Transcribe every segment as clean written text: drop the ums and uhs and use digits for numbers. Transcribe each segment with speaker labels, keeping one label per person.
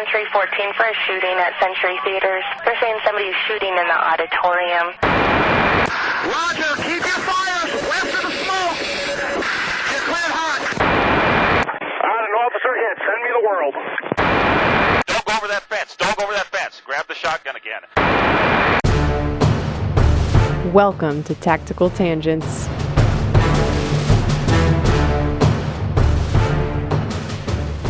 Speaker 1: Century 14 for a shooting at Century Theaters. They're saying somebody's shooting in the auditorium.
Speaker 2: Roger, keep your fires west of the smoke. You're cleared hot. An officer hit. Send me the world.
Speaker 3: Don't go over that fence. Don't go over that fence. Grab the shotgun again.
Speaker 4: Welcome to Tactical Tangents.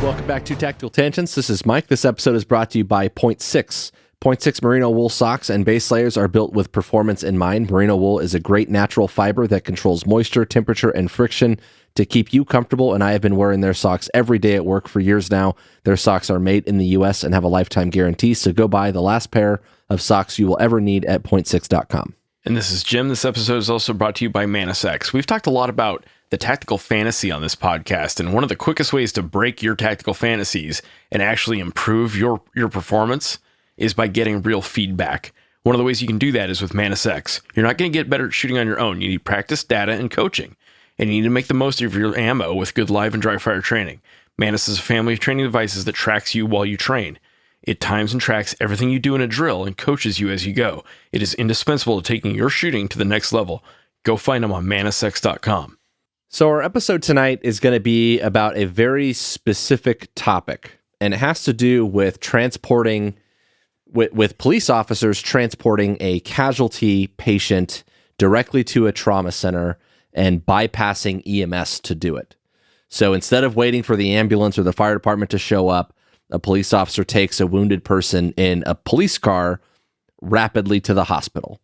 Speaker 5: Welcome back to Tactical Tangents. This is Mike. This episode is brought to you by Point 6. Point 6 merino wool socks and base layers are built with performance in mind. Merino wool is a great natural fiber that controls moisture, temperature, and friction to keep you comfortable, and I have been wearing their socks every day at work for years now. Their socks are made in the U.S. and have a lifetime guarantee, so go buy the last pair of socks you will ever need at point6.com.
Speaker 6: And this is Jim. This episode is also brought to you by ManusX. We've talked a lot about the tactical fantasy on this podcast, and one of the quickest ways to break your tactical fantasies and actually improve your performance is by getting real feedback. One of the ways you can do that is with ManusX. You're not going to get better at shooting on your own. You need practice, data, and coaching. And you need to make the most of your ammo with good live and dry fire training. Manus is a family of training devices that tracks you while you train. It times and tracks everything you do in a drill and coaches you as you go. It is indispensable to taking your shooting to the next level. Go find them on manusx.com.
Speaker 5: So our episode tonight is going to be about a very specific topic, and it has to do with transporting, with police officers transporting a casualty patient directly to a trauma center and bypassing EMS to do it. So instead of waiting for the ambulance or the fire department to show up, a police officer takes a wounded person in a police car rapidly to the hospital.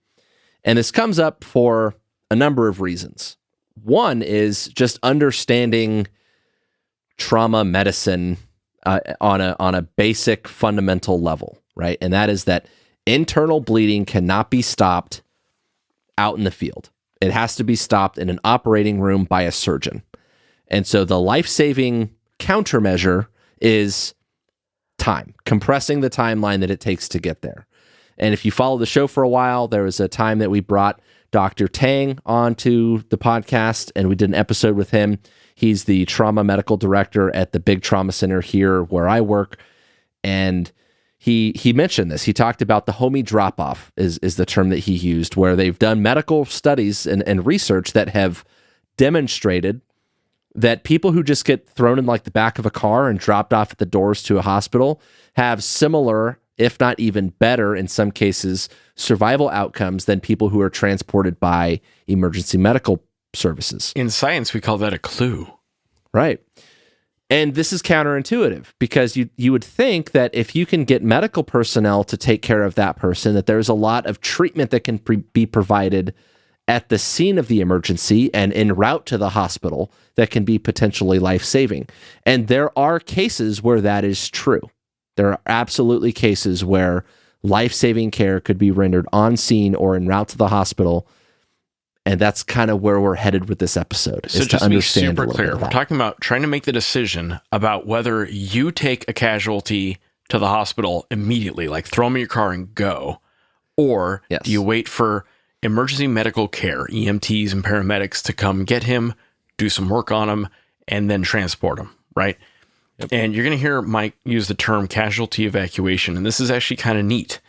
Speaker 5: And this comes up for a number of reasons. One is just understanding trauma medicine on a basic fundamental level, right? And that is that internal bleeding cannot be stopped out in the field. It has to be stopped in an operating room by a surgeon. And so the life-saving countermeasure is time, compressing the timeline that it takes to get there. And if you follow the show for a while, there was a time that we brought Dr. Tang onto the podcast, and we did an episode with him. He's the trauma medical director at the big trauma center here where I work. And he mentioned this. He talked about the homie drop-off is the term that he used, where they've done medical studies and research that have demonstrated that people who just get thrown in like the back of a car and dropped off at the doors to a hospital have similar, if not even better in some cases, survival outcomes than people who are transported by emergency medical services.
Speaker 6: In science, we call that a clue.
Speaker 5: Right. And this is counterintuitive because you would think that if you can get medical personnel to take care of that person, that there's a lot of treatment that can be provided at the scene of the emergency and en route to the hospital that can be potentially life-saving. And there are cases where that is true. There are absolutely cases where life-saving care could be rendered on scene or en route to the hospital. And that's kind of where we're headed with this episode.
Speaker 6: So just to be super clear, we're talking about trying to make the decision about whether you take a casualty to the hospital immediately, like throw them in your car and go, or do you wait for emergency medical care, EMTs and paramedics, to come get him, do some work on him, and then transport him, right? Yep. And you're going to hear Mike use the term casualty evacuation, and this is actually kind of neat.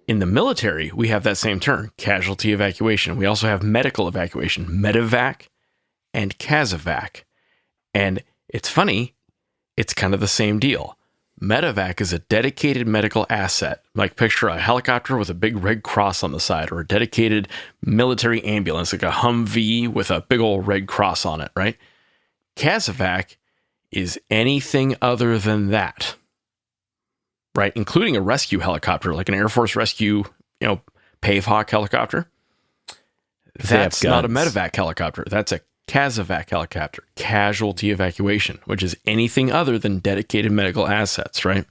Speaker 6: In the military, we have that same term, casualty evacuation. We also have medical evacuation, medevac and casevac. And it's funny, it's kind of the same deal. Medevac is a dedicated medical asset. Like picture a helicopter with a big red cross on the side, or a dedicated military ambulance, like a Humvee with a big old red cross on it, right? Casevac is anything other than that, right? Including a rescue helicopter, like an Air Force rescue, Pavehawk helicopter. That's not a medevac helicopter. That's a casevac helicopter, casualty evacuation, which is anything other than dedicated medical assets, right?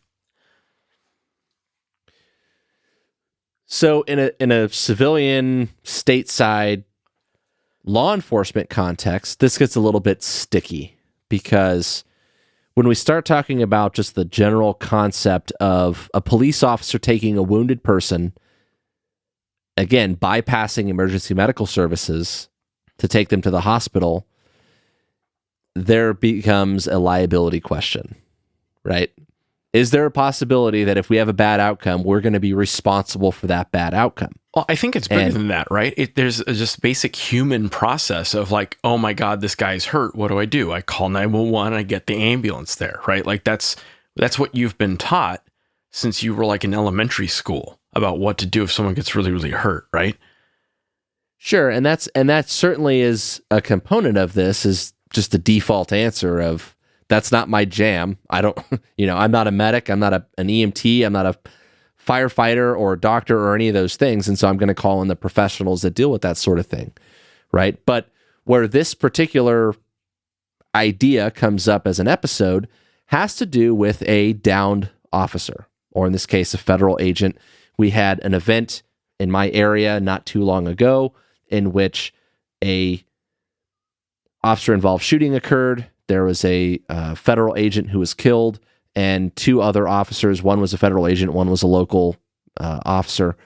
Speaker 5: So in a civilian stateside law enforcement context, this gets a little bit sticky because when we start talking about just the general concept of a police officer taking a wounded person, again, bypassing emergency medical services to take them to the hospital, there becomes a liability question, right? Is there a possibility that if we have a bad outcome, we're going to be responsible for that bad outcome?
Speaker 6: Well, I think it's bigger than that, right? There's a just basic human process of like, oh my God, this guy's hurt. What do? I call 911. I get the ambulance there, right? Like that's what you've been taught since you were like in elementary school about what to do if someone gets really, really hurt, right?
Speaker 5: Sure, and that certainly is a component of this, is just the default answer of that's not my jam. I don't, I'm not a medic. I'm not an EMT. I'm not a firefighter or a doctor or any of those things. And so I'm going to call in the professionals that deal with that sort of thing. Right. But where this particular idea comes up as an episode has to do with a downed officer, or in this case, a federal agent. We had an event in my area not too long ago in which a officer-involved shooting occurred. There was a federal agent who was killed, and two other officers, one was a federal agent, one was a local officer,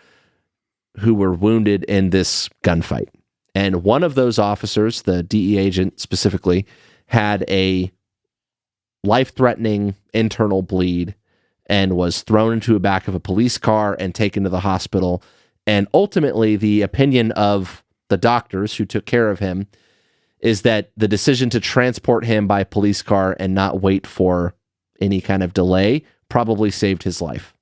Speaker 5: who were wounded in this gunfight. And one of those officers, the DE agent specifically, had a life-threatening internal bleed and was thrown into the back of a police car and taken to the hospital. And ultimately, the opinion of the doctors who took care of him is that the decision to transport him by police car and not wait for any kind of delay probably saved his life.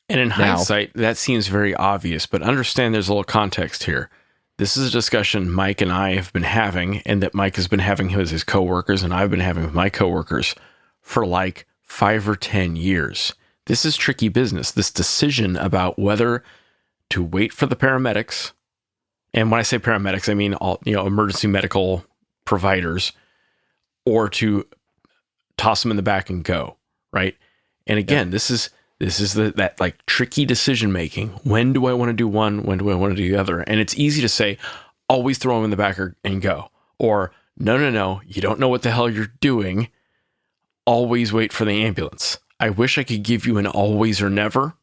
Speaker 6: And in hindsight, that seems very obvious, but understand there's a little context here. This is a discussion Mike and I have been having, and that Mike has been having with his coworkers, and I've been having with my coworkers for like 5 or 10 years. This is tricky business, this decision about whether to wait for the paramedics. And when I say paramedics, I mean all, emergency medical providers, or to toss them in the back and go, right? And again, this is that like tricky decision making. When do I want to do one? When do I want to do the other? And it's easy to say, always throw them in the back and go. Or no, you don't know what the hell you're doing. Always wait for the ambulance. I wish I could give you an always or never.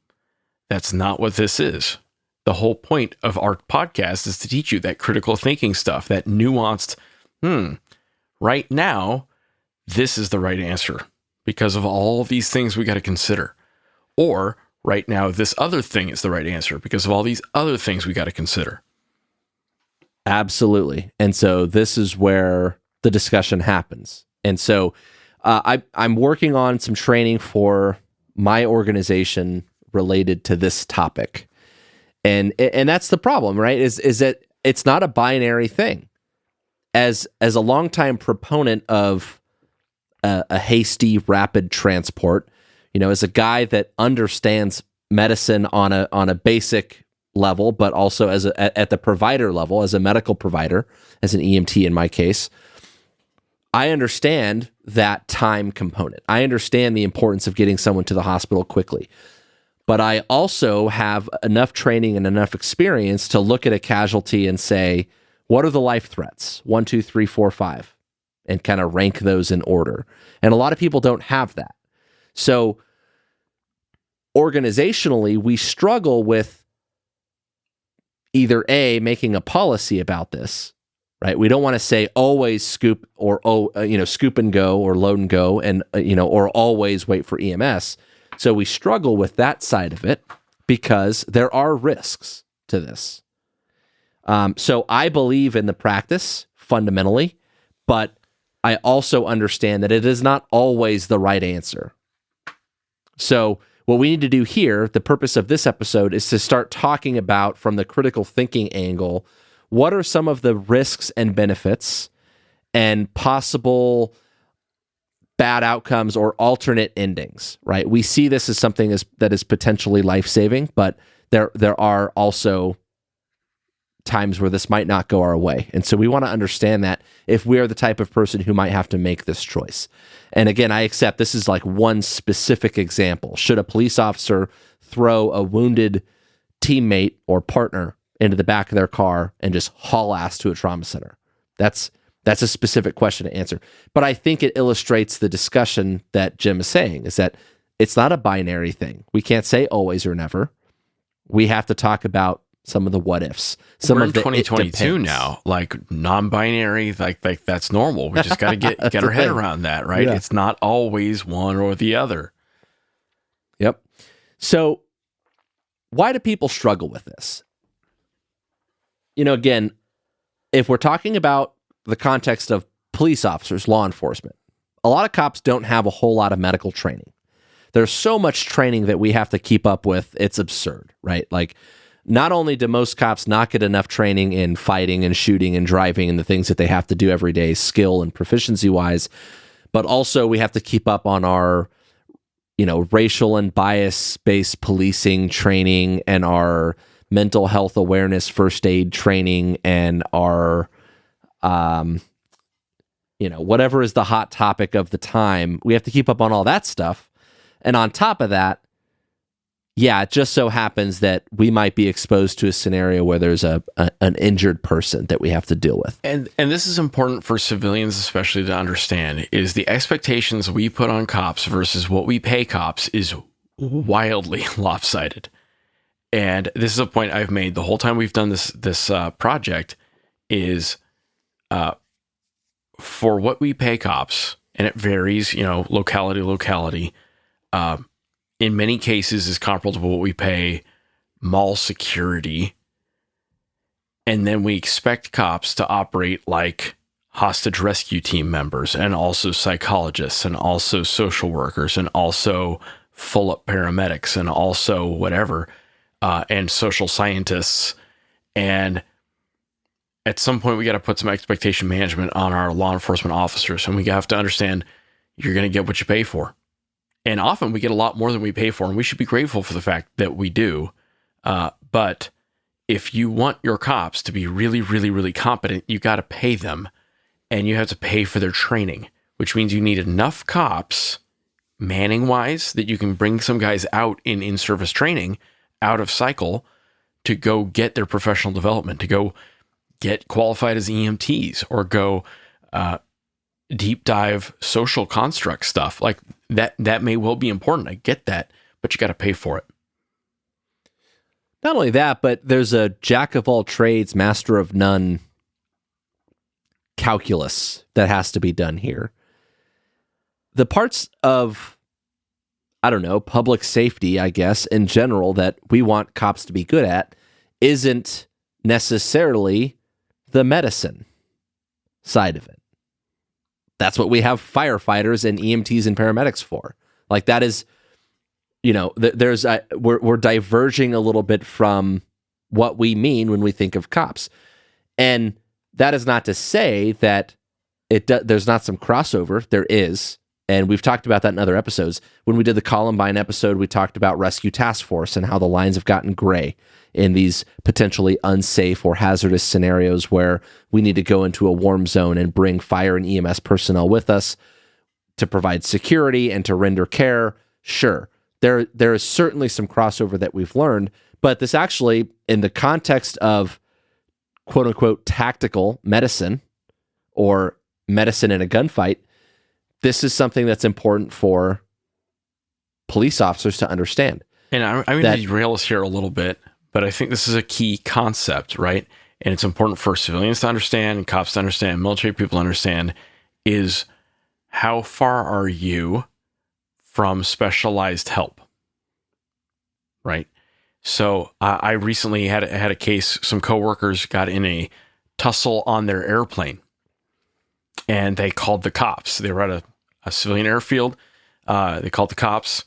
Speaker 6: That's not what this is. The whole point of our podcast is to teach you that critical thinking stuff, that nuanced, right now, this is the right answer because of all these things we got to consider. Or right now, this other thing is the right answer because of all these other things we got to consider.
Speaker 5: Absolutely. And so this is where the discussion happens. And so I'm working on some training for my organization related to this topic. And that's the problem, right? Is that it's not a binary thing. As a longtime proponent of a hasty, rapid transport, as a guy that understands medicine on a basic level, but also at the provider level, as a medical provider, as an EMT in my case, I understand that time component. I understand the importance of getting someone to the hospital quickly. But I also have enough training and enough experience to look at a casualty and say, what are the life threats? 1, 2, 3, 4, 5, and kind of rank those in order. And a lot of people don't have that. So organizationally, we struggle with either A, making a policy about this, right? We don't want to say always scoop or scoop and go or load and go and or always wait for EMS. So we struggle with that side of it because there are risks to this. So I believe in the practice fundamentally, but I also understand that it is not always the right answer. So what we need to do here, the purpose of this episode, is to start talking about, from the critical thinking angle, what are some of the risks and benefits and possible bad outcomes or alternate endings, right? We see this as something that is potentially life-saving, but there are also times where this might not go our way. And so we want to understand that if we are the type of person who might have to make this choice. And again, I accept this is like one specific example. Should a police officer throw a wounded teammate or partner into the back of their car and just haul ass to a trauma center? That's a specific question to answer. But I think it illustrates the discussion that Jim is saying, is that it's not a binary thing. We can't say always or never. We have to talk about some of the what ifs.
Speaker 6: We're in 2022 now, like non-binary, like that's normal. We just got to get our head around that, right? Yeah. It's not always one or the other.
Speaker 5: So why do people struggle with this? Again, if we're talking about the context of police officers, law enforcement, a lot of cops don't have a whole lot of medical training. There's so much training that we have to keep up with. It's absurd, right? Like, not only do most cops not get enough training in fighting and shooting and driving and the things that they have to do every day, skill and proficiency wise, but also we have to keep up on our, racial and bias-based policing training and our mental health awareness, first aid training, and our, whatever is the hot topic of the time. We have to keep up on all that stuff. And on top of that, it just so happens that we might be exposed to a scenario where there's an injured person that we have to deal with.
Speaker 6: And this is important for civilians especially to understand, is the expectations we put on cops versus what we pay cops is wildly lopsided. And this is a point I've made the whole time we've done this project is for what we pay cops, and it varies, locality, in many cases is comparable to what we pay mall security. And then we expect cops to operate like hostage rescue team members, and also psychologists, and also social workers, and also full-up paramedics, and also whatever, and social scientists. And at some point, we got to put some expectation management on our law enforcement officers, and we have to understand you're going to get what you pay for. And often we get a lot more than we pay for, and we should be grateful for the fact that we do. But if you want your cops to be really, really, really competent, you got to pay them, and you have to pay for their training, which means you need enough cops, manning-wise, that you can bring some guys out in in-service training, out of cycle, to go get their professional development, to go get qualified as EMTs, or go deep dive social construct stuff. Like that may well be important. I get that, but you got to pay for it.
Speaker 5: Not only that, but there's a jack of all trades, master of none calculus that has to be done here. The parts of, public safety, I guess, in general, that we want cops to be good at isn't necessarily the medicine side of it. That's what we have firefighters and EMTs and paramedics for. Like, that is, we're diverging a little bit from what we mean when we think of cops. And that is not to say that there's not some crossover. There is. And we've talked about that in other episodes. When we did the Columbine episode, we talked about Rescue Task Force and how the lines have gotten gray in these potentially unsafe or hazardous scenarios where we need to go into a warm zone and bring fire and EMS personnel with us to provide security and to render care. Sure, there is certainly some crossover that we've learned, but this actually, in the context of quote-unquote tactical medicine or medicine in a gunfight, this is something that's important for police officers to understand.
Speaker 6: And I'm going to derail us here a little bit, but I think this is a key concept, right? And it's important for civilians to understand, and cops to understand, military people to understand, is how far are you from specialized help, right? So I recently had a case, some coworkers got in a tussle on their airplane, and they called the cops. They were at a civilian airfield. They called the cops.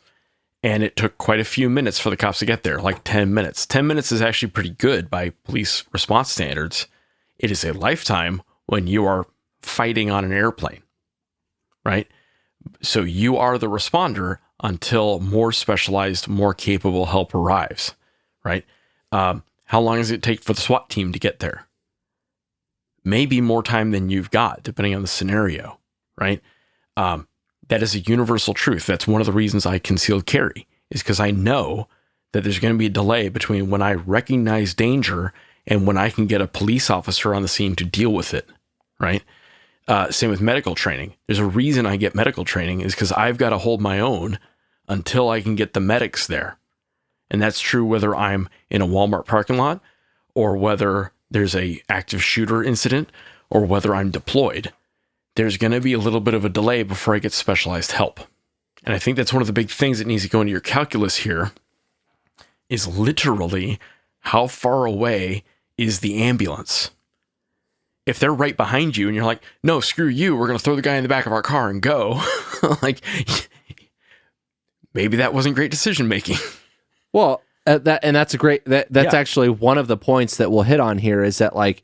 Speaker 6: And it took quite a few minutes for the cops to get there, like 10 minutes. 10 minutes is actually pretty good by police response standards. It is a lifetime when you are fighting on an airplane, right? So you are the responder until more specialized, more capable help arrives, right? How long does it take for the SWAT team to get there? Maybe more time than you've got, depending on the scenario, right? That is a universal truth. That's one of the reasons I concealed carry, is because I know that there's going to be a delay between when I recognize danger and when I can get a police officer on the scene to deal with it, right? Same with medical training. There's a reason I get medical training, is because I've got to hold my own until I can get the medics there. And that's true whether I'm in a Walmart parking lot, or whether there's a active shooter incident, or whether I'm deployed. There's going to be a little bit of a delay before I get specialized help. And I think that's one of the big things that needs to go into your calculus here, is literally how far away is the ambulance. If they're right behind you and you're like, no, screw you, we're going to throw the guy in the back of our car and go. Like, maybe that wasn't great decision making.
Speaker 5: Well, that's a great, that's actually one of the points that we'll hit on here is that, like,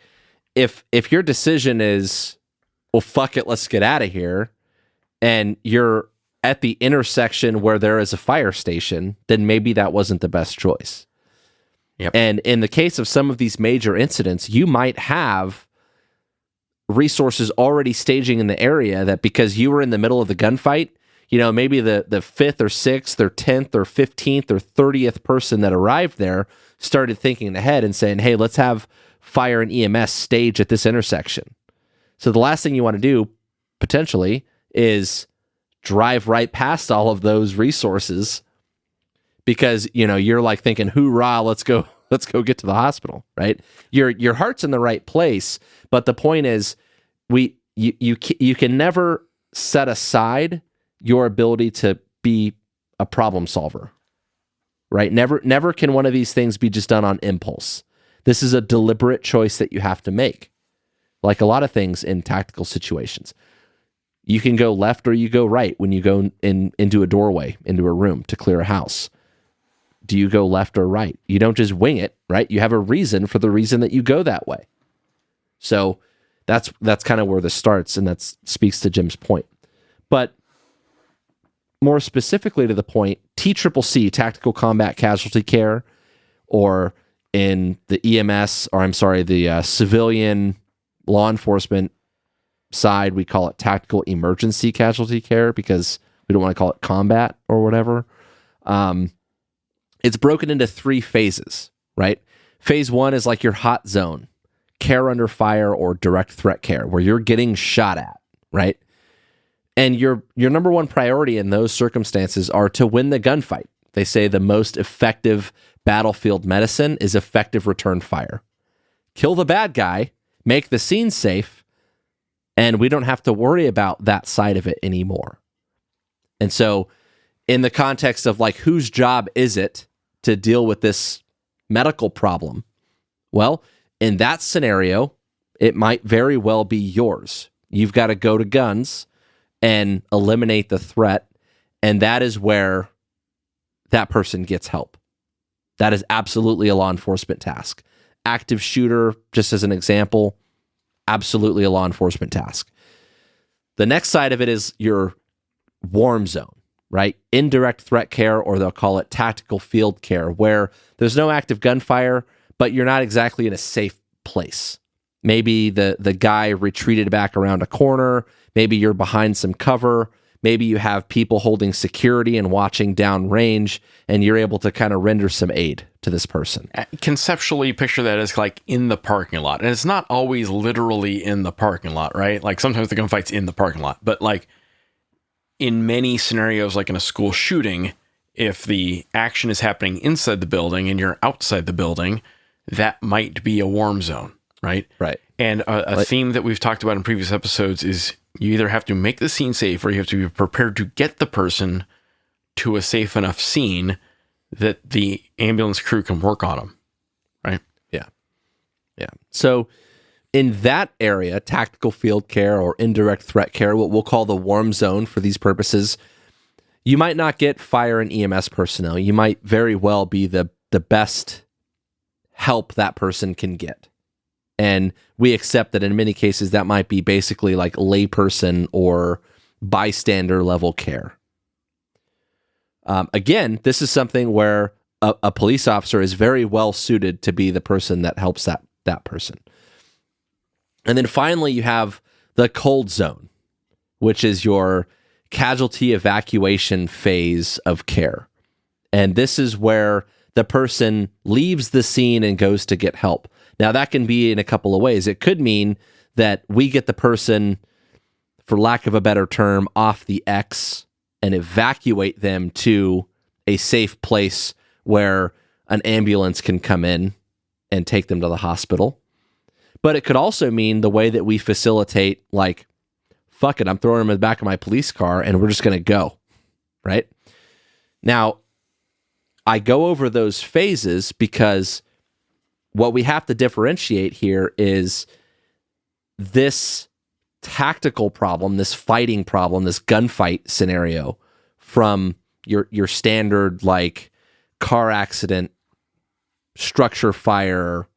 Speaker 5: if your decision is, well, fuck it, let's get out of here, and you're at the intersection where there is a fire station, then maybe that wasn't the best choice.
Speaker 6: Yep.
Speaker 5: And in the case of some of these major incidents, you might have resources already staging in the area that, because you were in the middle of the gunfight, you know, maybe the 5th or 6th or 10th or 15th or 30th person that arrived there started thinking ahead and saying, hey, let's have fire and EMS stage at this intersection. So the last thing you want to do potentially is drive right past all of those resources because, you know, you're like thinking, hoorah, let's go get to the hospital, right? Your heart's in the right place, but the point is, you can never set aside your ability to be a problem solver, right? Never can one of these things be just done on impulse. This is a deliberate choice that you have to make. Like a lot of things in tactical situations, you can go left or you go right when you go into a doorway, into a room to clear a house. Do you go left or right? You don't just wing it, right? You have a reason for the reason that you go that way. So that's kind of where this starts, and that speaks to Jim's point. But more specifically to the point, TCCC, Tactical Combat Casualty Care, or in the EMS, or I'm sorry, the civilian law enforcement side, we call it Tactical Emergency Casualty Care because we don't want to call it combat or whatever. It's broken into 3 phases, right? Phase 1 is like your hot zone, care under fire or direct threat care, where you're getting shot at, right? And your number one priority in those circumstances are to win the gunfight. They say the most effective battlefield medicine is effective return fire. Kill the bad guy, make the scene safe, and we don't have to worry about that side of it anymore. And so in the context of like, whose job is it to deal with this medical problem? Well, in that scenario, it might very well be yours. You've got to go to guns and eliminate the threat, and that is where that person gets help. That is absolutely a law enforcement task. Active shooter, just as an example, absolutely a law enforcement task. The next side of it is your warm zone, right? Indirect threat care, or they'll call it tactical field care, where there's no active gunfire, but you're not exactly in a safe place. Maybe the guy retreated back around a corner. Maybe you're behind some cover. Maybe you have people holding security and watching downrange, and you're able to kind of render some aid to this person.
Speaker 6: Conceptually, picture that as like in the parking lot. And it's not always literally in the parking lot, right? Like sometimes the gunfight's in the parking lot. But like in many scenarios, like in a school shooting, if the action is happening inside the building and you're outside the building, that might be a warm zone, right?
Speaker 5: Right.
Speaker 6: And a theme that we've talked about in previous episodes is you either have to make the scene safe or you have to be prepared to get the person to a safe enough scene that the ambulance crew can work on them, right?
Speaker 5: Yeah. Yeah. So in that area, tactical field care or indirect threat care, what we'll call the warm zone for these purposes, you might not get fire and EMS personnel. You might very well be the best help that person can get. And we accept that in many cases that might be basically like layperson or bystander level care. Again, this is something where a police officer is very well suited to be the person that helps that person. And then finally, you have the cold zone, which is your casualty evacuation phase of care. And this is where the person leaves the scene and goes to get help. Now, that can be in a couple of ways. It could mean that we get the person, for lack of a better term, off the X and evacuate them to a safe place where an ambulance can come in and take them to the hospital. But it could also mean the way that we facilitate, like, fuck it, I'm throwing them in the back of my police car and we're just going to go, right? Now, I go over those phases because what we have to differentiate here is this tactical problem, this fighting problem, this gunfight scenario from your standard like car accident, structure fire,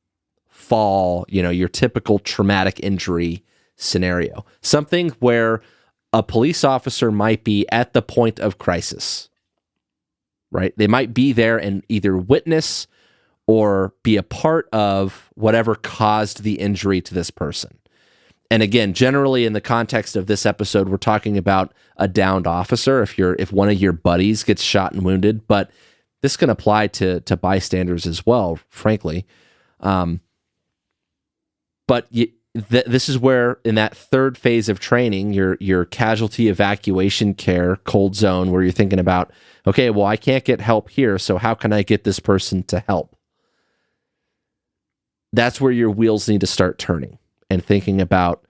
Speaker 5: fall, your typical traumatic injury scenario. Something where a police officer might be at the point of crisis, right? They might be there and either witness or be a part of whatever caused the injury to this person. And again, generally in the context of this episode, we're talking about a downed officer if one of your buddies gets shot and wounded, but this can apply to bystanders as well, frankly. But this is where, in that third phase of training, your casualty evacuation care, cold zone, where you're thinking about, okay, well, I can't get help here, so how can I get this person to help? That's where your wheels need to start turning and thinking about,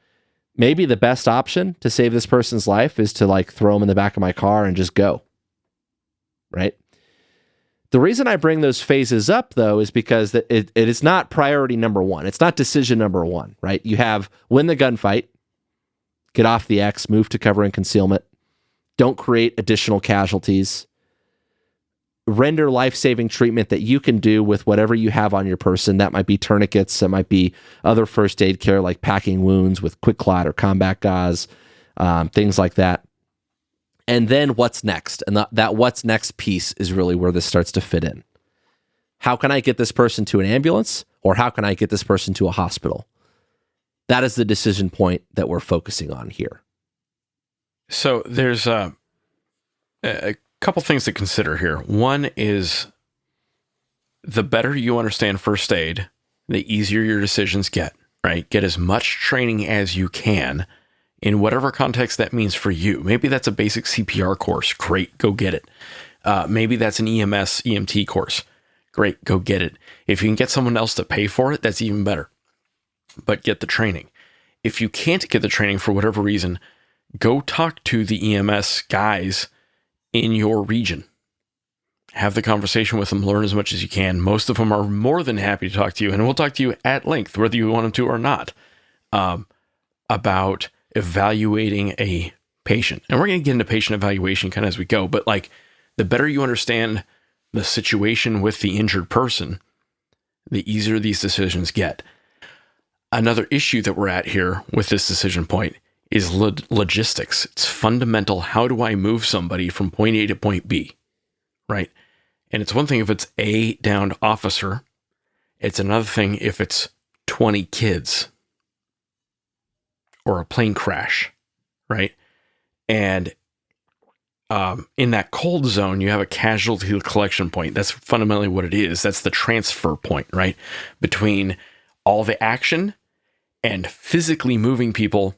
Speaker 5: maybe the best option to save this person's life is to like throw them in the back of my car and just go, right? The reason I bring those phases up, though, is because it is not priority number one. It's not decision number one, right? You have win the gunfight, get off the X, move to cover and concealment, don't create additional casualties, render life-saving treatment that you can do with whatever you have on your person. That might be tourniquets, that might be other first aid care like packing wounds with quick clot or combat gauze, things like that. And then what's next? And that what's next piece is really where this starts to fit in. How can I get this person to an ambulance, or how can I get this person to a hospital? That is the decision point that we're focusing on here.
Speaker 6: So there's a couple things to consider here. One is, the better you understand first aid, the easier your decisions get, right? Get as much training as you can in whatever context that means for you. Maybe that's a basic CPR course. Great, go get it. Maybe that's an EMT course. Great, go get it. If you can get someone else to pay for it, that's even better. But get the training. If you can't get the training for whatever reason, go talk to the EMS guys in your region. Have the conversation with them, learn as much as you can. Most of them are more than happy to talk to you, and we'll talk to you at length, whether you want them to or not, about evaluating a patient. And we're going to get into patient evaluation kind of as we go, but like, the better you understand the situation with the injured person, the easier these decisions get. Another issue that we're at here with this decision point is logistics. It's fundamental. How do I move somebody from point A to point B, right? And it's one thing if it's a downed officer. It's another thing if it's 20 kids or a plane crash, right? And in that cold zone, you have a casualty collection point. That's fundamentally what it is. That's the transfer point, right? Between all the action and physically moving people.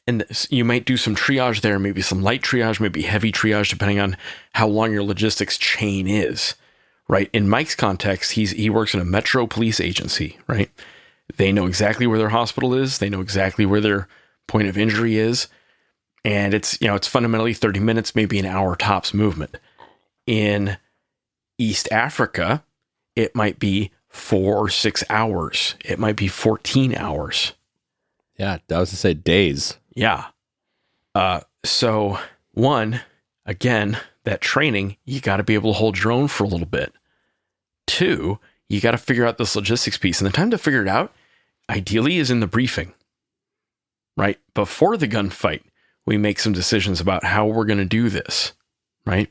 Speaker 6: And you might do some triage there, maybe some light triage, maybe heavy triage, depending on how long your logistics chain is, right? In Mike's context, he works in a metro police agency, right? They know exactly where their hospital is. They know exactly where their point of injury is. And it's fundamentally 30 minutes, maybe an hour tops movement. In East Africa, it might be 4 or 6 hours. It might be 14 hours.
Speaker 5: Yeah, I was to say days.
Speaker 6: Yeah. So one, again, that training, you got to be able to hold your own for a little bit. Two, you got to figure out this logistics piece. And the time to figure it out, ideally, is in the briefing, right? Before the gunfight, we make some decisions about how we're going to do this, right?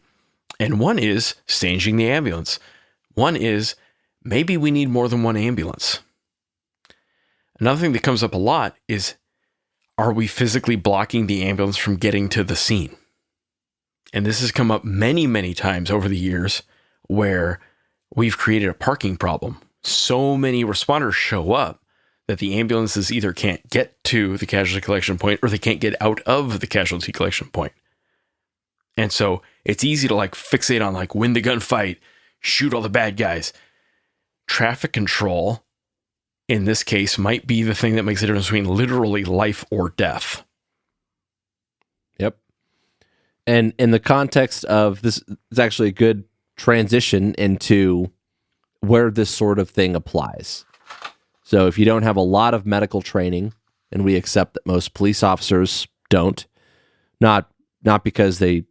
Speaker 6: And one is staging the ambulance. One is maybe we need more than one ambulance. Another thing that comes up a lot is, are we physically blocking the ambulance from getting to the scene? And this has come up many, many times over the years where we've created a parking problem. So many responders show up that the ambulances either can't get to the casualty collection point or they can't get out of the casualty collection point. And so it's easy to like fixate on like win the gunfight, shoot all the bad guys. Traffic control in this case might be the thing that makes the difference between literally life or death.
Speaker 5: Yep. And in the context of this, is actually a good transition into where this sort of thing applies. So if you don't have a lot of medical training, and we accept that most police officers don't, not because they,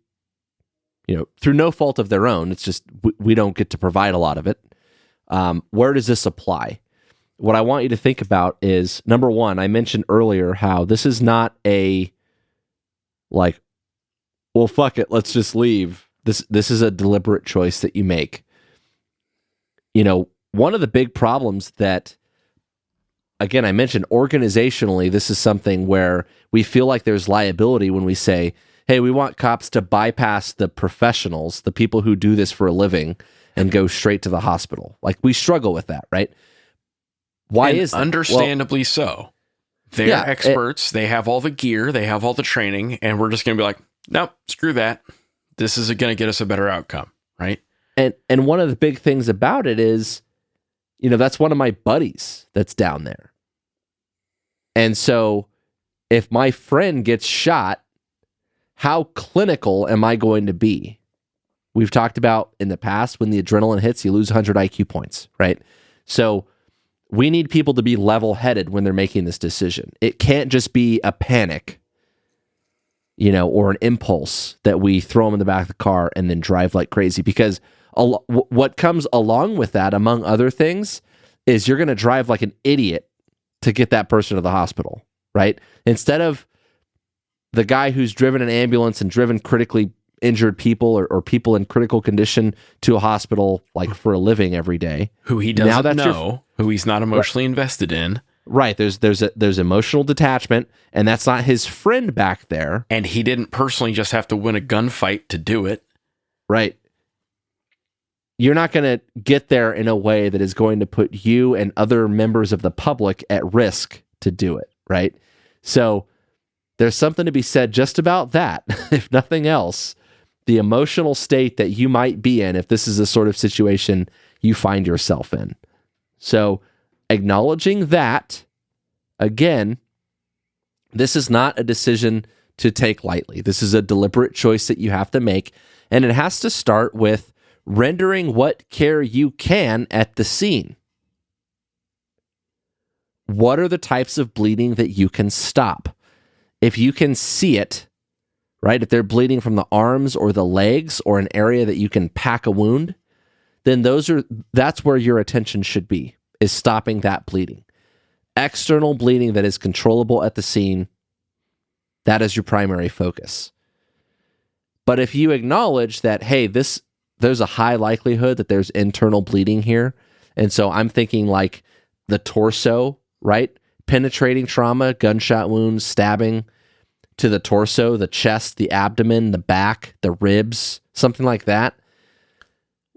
Speaker 5: through no fault of their own, it's just we don't get to provide a lot of it. Where does this apply? What I want you to think about is, number one, I mentioned earlier how this is not a, like, well, fuck it, let's just leave. This is a deliberate choice that you make. One of the big problems that, again, I mentioned organizationally, this is something where we feel like there's liability when we say, hey, we want cops to bypass the professionals, the people who do this for a living, and go straight to the hospital. Like, we struggle with that, right? Why is that?
Speaker 6: Understandably so. They're experts. They have all the gear. They have all the training. And we're just going to be like, nope, screw that. This is going to get us a better outcome, right?
Speaker 5: And one of the big things about it is, that's one of my buddies that's down there. And so if my friend gets shot, how clinical am I going to be? We've talked about in the past, when the adrenaline hits, you lose 100 IQ points, right? So we need people to be level-headed when they're making this decision. It can't just be a panic, or an impulse that we throw them in the back of the car and then drive like crazy. Because what comes along with that, among other things, is you're going to drive like an idiot to get that person to the hospital, right? Instead of the guy who's driven an ambulance and driven critically injured people or people in critical condition to a hospital, like, for a living every day,
Speaker 6: who he doesn't know, who he's not emotionally invested in.
Speaker 5: Right. There's emotional detachment, and that's not his friend back there.
Speaker 6: And he didn't personally just have to win a gunfight to do it.
Speaker 5: Right. You're not going to get there in a way that is going to put you and other members of the public at risk to do it, right? So there's something to be said just about that, if nothing else. The emotional state that you might be in if this is the sort of situation you find yourself in. So acknowledging that, again, this is not a decision to take lightly. This is a deliberate choice that you have to make, and it has to start with rendering what care you can at the scene. What are the types of bleeding that you can stop? If you can see it, right? If they're bleeding from the arms or the legs or an area that you can pack a wound, then that's where your attention should be, is stopping that bleeding. External bleeding that is controllable at the scene, that is your primary focus. But if you acknowledge that, hey, there's a high likelihood that there's internal bleeding here, and so I'm thinking like the torso, right? Penetrating trauma, gunshot wounds, stabbing to the torso, the chest, the abdomen, the back, the ribs, something like that.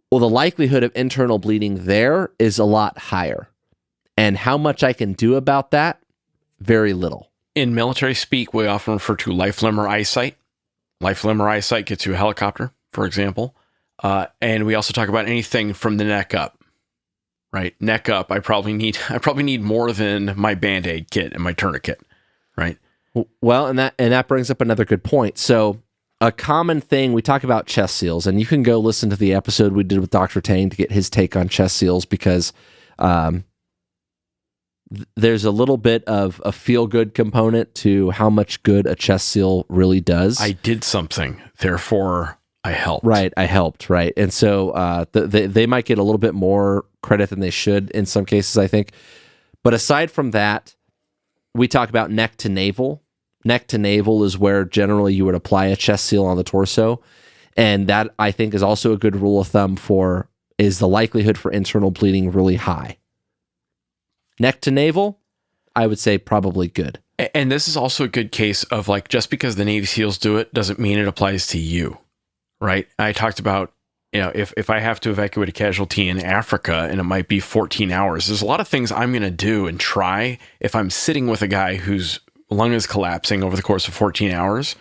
Speaker 5: Well, the likelihood of internal bleeding there is a lot higher. And how much I can do about that? Very little.
Speaker 6: In military speak, we often refer to life, limb, or eyesight. Life, limb, or eyesight gets you a helicopter, for example. And we also talk about anything from the neck up. Right, neck up. I probably need more than my Band-Aid kit and my tourniquet, right?
Speaker 5: Well, and that brings up another good point. So, a common thing, we talk about chest seals, and you can go listen to the episode we did with Dr. Tang to get his take on chest seals, because there's a little bit of a feel-good component to how much good a chest seal really does.
Speaker 6: I did something, therefore I helped.
Speaker 5: Right, I helped, right. And so they might get a little bit more credit than they should in some cases, I think. But aside from that, we talk about neck to navel. Neck to navel is where generally you would apply a chest seal on the torso. And that, I think, is also a good rule of thumb for, is the likelihood for internal bleeding really high? Neck to navel, I would say probably good.
Speaker 6: And this is also a good case of, like, just because the Navy SEALs do it doesn't mean it applies to you, right? I talked about, if I have to evacuate a casualty in Africa and it might be 14 hours, there's a lot of things I'm going to do and try if I'm sitting with a guy whose lung is collapsing over the course of 14 hours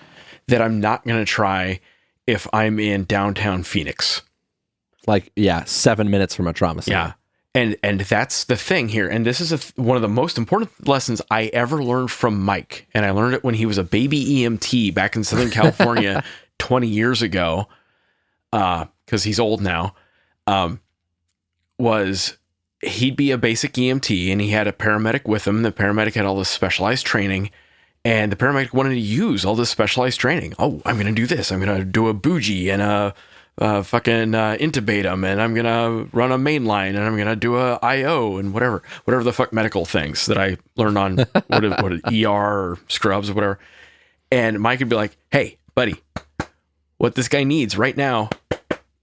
Speaker 6: that I'm not going to try if I'm in downtown Phoenix.
Speaker 5: Like, 7 minutes from a trauma center.
Speaker 6: Yeah. And that's the thing here. And this is one of the most important lessons I ever learned from Mike. And I learned it when he was a baby EMT back in Southern California 20 years ago. because he's old now, was he'd be a basic EMT and he had a paramedic with him. The paramedic had all this specialized training, and the paramedic wanted to use all this specialized training. Oh, I'm going to do this. I'm going to do a bougie and a fucking intubate him, and I'm going to run a main line, and I'm going to do a IO and whatever the fuck medical things that I learned on what ER or scrubs or whatever. And Mike would be like, hey, buddy, what this guy needs right now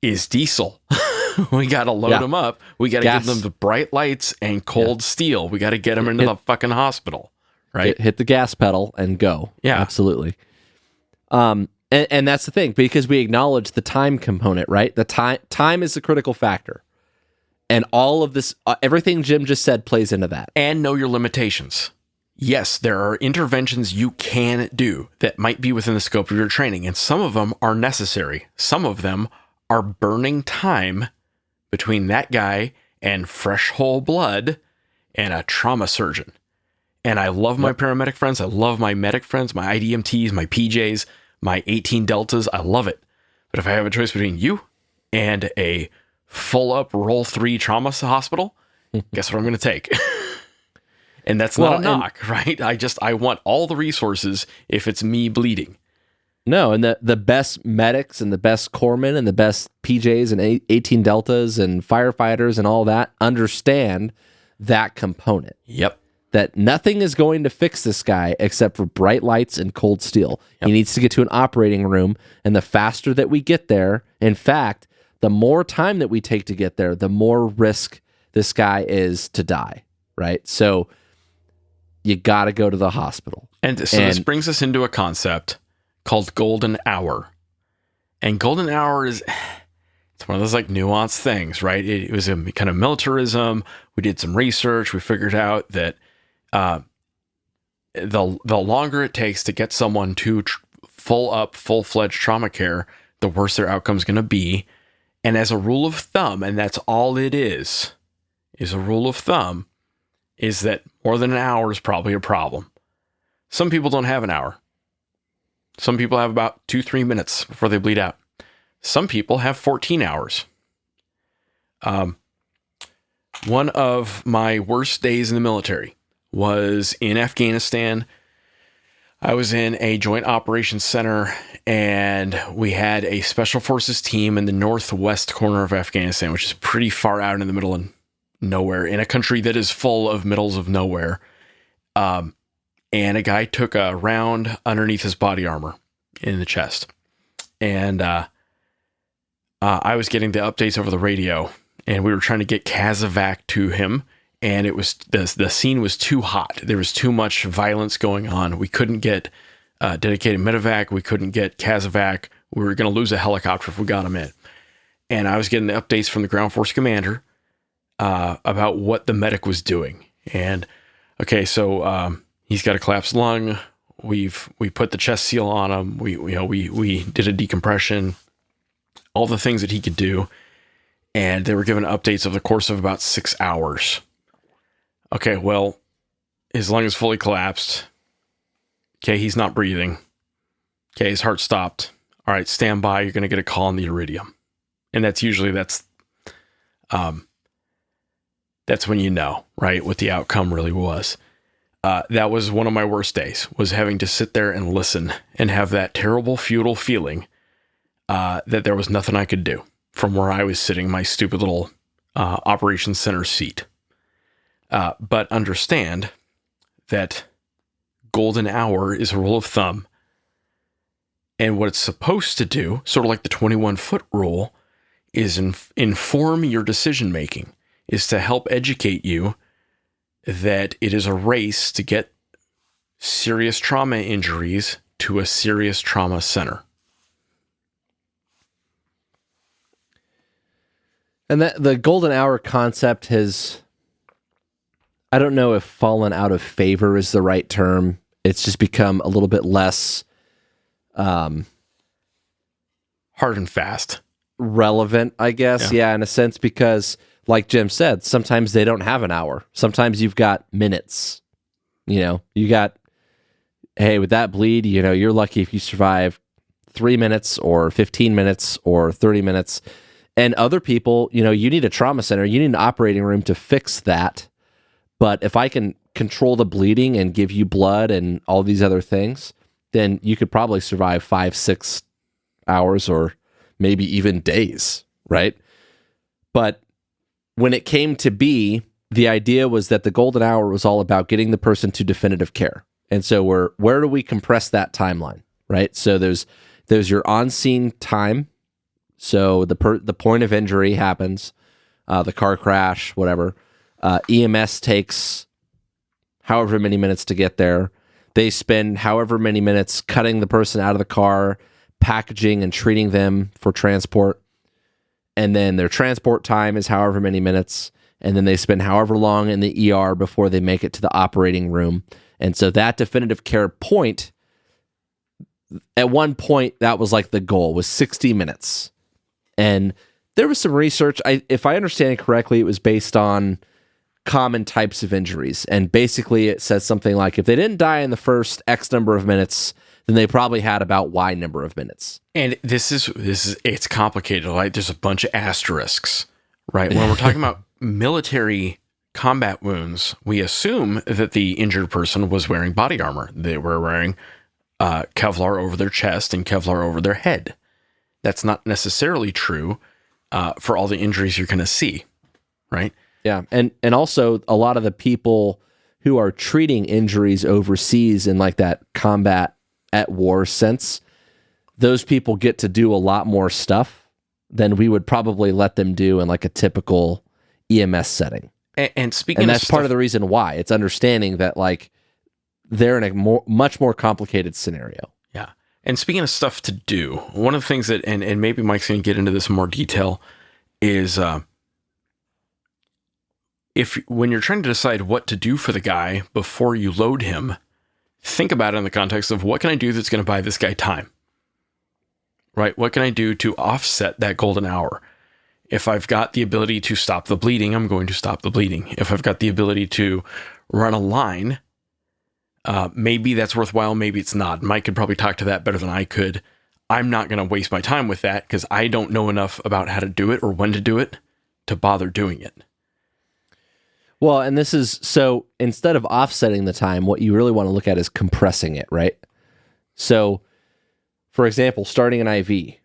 Speaker 6: is diesel. We got to load him up. We got to give them the bright lights and cold steel. We got to get him into the fucking hospital, right?
Speaker 5: Hit the gas pedal and go. Yeah, absolutely. And that's the thing, because we acknowledge the time component, right? The time is the critical factor. And all of this, everything Jim just said plays into that.
Speaker 6: And know your limitations. Yes, there are interventions you can do that might be within the scope of your training, and some of them are necessary. Some of them are burning time between that guy and fresh whole blood and a trauma surgeon. And I love my paramedic friends. I love my medic friends, my IDMTs, my PJs, my 18 Deltas. I love it. But if I have a choice between you and a full up roll 3 trauma hospital, guess what I'm going to take? And that's not a knock, right? I want all the resources if it's me bleeding.
Speaker 5: No, and the best medics and the best corpsmen and the best PJs and 18 Deltas and firefighters and all that understand that component.
Speaker 6: Yep.
Speaker 5: That nothing is going to fix this guy except for bright lights and cold steel. Yep. He needs to get to an operating room, and the faster that we get there, in fact, the more time that we take to get there, the more risk this guy is to die, right? So you got to go to the hospital.
Speaker 6: And so this brings us into a concept called golden hour. And golden hour is, it's one of those like nuanced things, right? It was a kind of militarism. We did some research. We figured out that the longer it takes to get someone to full-fledged trauma care, the worse their outcome is going to be. And as a rule of thumb, and that's all it is a rule of thumb, is that more than an hour is probably a problem. Some people don't have an hour. Some people have about 2-3 minutes before they bleed out. Some people have 14 hours. One of my worst days in the military was in Afghanistan. I was in a joint operations center, and we had a special forces team in the northwest corner of Afghanistan, which is pretty far out in the middle of nowhere, in a country that is full of middles of nowhere. And a guy took a round underneath his body armor in the chest. And I was getting the updates over the radio, and we were trying to get Casevac to him. And it was the scene was too hot. There was too much violence going on. We couldn't get dedicated medevac. We couldn't get Casevac. We were going to lose a helicopter if we got him in. And I was getting the updates from the ground force commander about what the medic was doing. And okay, so he's got a collapsed lung. We put the chest seal on him. We did a decompression, all the things that he could do. And they were given updates over the course of about 6 hours. Okay, well, his lung is fully collapsed. Okay, he's not breathing. Okay, his heart stopped. All right, stand by. You're going to get a call on the iridium. And that's when you know, right, what the outcome really was. That was one of my worst days, was having to sit there and listen and have that terrible, futile feeling that there was nothing I could do from where I was sitting in my stupid little operations center seat. But understand that golden hour is a rule of thumb. And what it's supposed to do, sort of like the 21-foot rule, is inform your decision making, is to help educate you that it is a race to get serious trauma injuries to a serious trauma center.
Speaker 5: And that the golden hour concept has, I don't know if fallen out of favor is the right term. It's just become a little bit less
Speaker 6: hard and fast.
Speaker 5: Relevant, I guess. Yeah, in a sense, because like Jim said, sometimes they don't have an hour. Sometimes you've got minutes. You got, hey, with that bleed, you're lucky if you survive 3 minutes or 15 minutes or 30 minutes. And other people, you need a trauma center, you need an operating room to fix that. But if I can control the bleeding and give you blood and all these other things, then you could probably survive 5-6 hours or maybe even days, right? But when it came to be, the idea was that the golden hour was all about getting the person to definitive care. And so where do we compress that timeline, right? So there's your on-scene time. So the point of injury happens, the car crash, whatever. EMS takes however many minutes to get there. They spend however many minutes cutting the person out of the car, packaging and treating them for transport. And then their transport time is however many minutes. And then they spend however long in the ER before they make it to the operating room. And so that definitive care point, at one point, that was like the goal, was 60 minutes. And there was some research, if I understand it correctly, it was based on common types of injuries. And basically it says something like, if they didn't die in the first X number of minutes, then they probably had about Y number of minutes.
Speaker 6: And this is it's complicated, right? There's a bunch of asterisks, right? When we're talking about military combat wounds, we assume that the injured person was wearing body armor. They were wearing Kevlar over their chest and Kevlar over their head. That's not necessarily true for all the injuries you're going to see, right?
Speaker 5: Yeah, and also a lot of the people who are treating injuries overseas in like that combat at war sense, those people get to do a lot more stuff than we would probably let them do in like a typical EMS setting.
Speaker 6: And speaking,
Speaker 5: and that's part of the reason why it's understanding that like they're in a much more complicated scenario.
Speaker 6: Yeah. And speaking of stuff to do, one of the things that, and maybe Mike's going to get into this in more detail, is when you're trying to decide what to do for the guy before you load him, think about it in the context of what can I do that's going to buy this guy time, right? What can I do to offset that golden hour? If I've got the ability to stop the bleeding, I'm going to stop the bleeding. If I've got the ability to run a line, maybe that's worthwhile, maybe it's not. Mike could probably talk to that better than I could. I'm not going to waste my time with that because I don't know enough about how to do it or when to do it to bother doing it.
Speaker 5: Well, and this is, so instead of offsetting the time, what you really want to look at is compressing it, right? So, for example, starting an IV,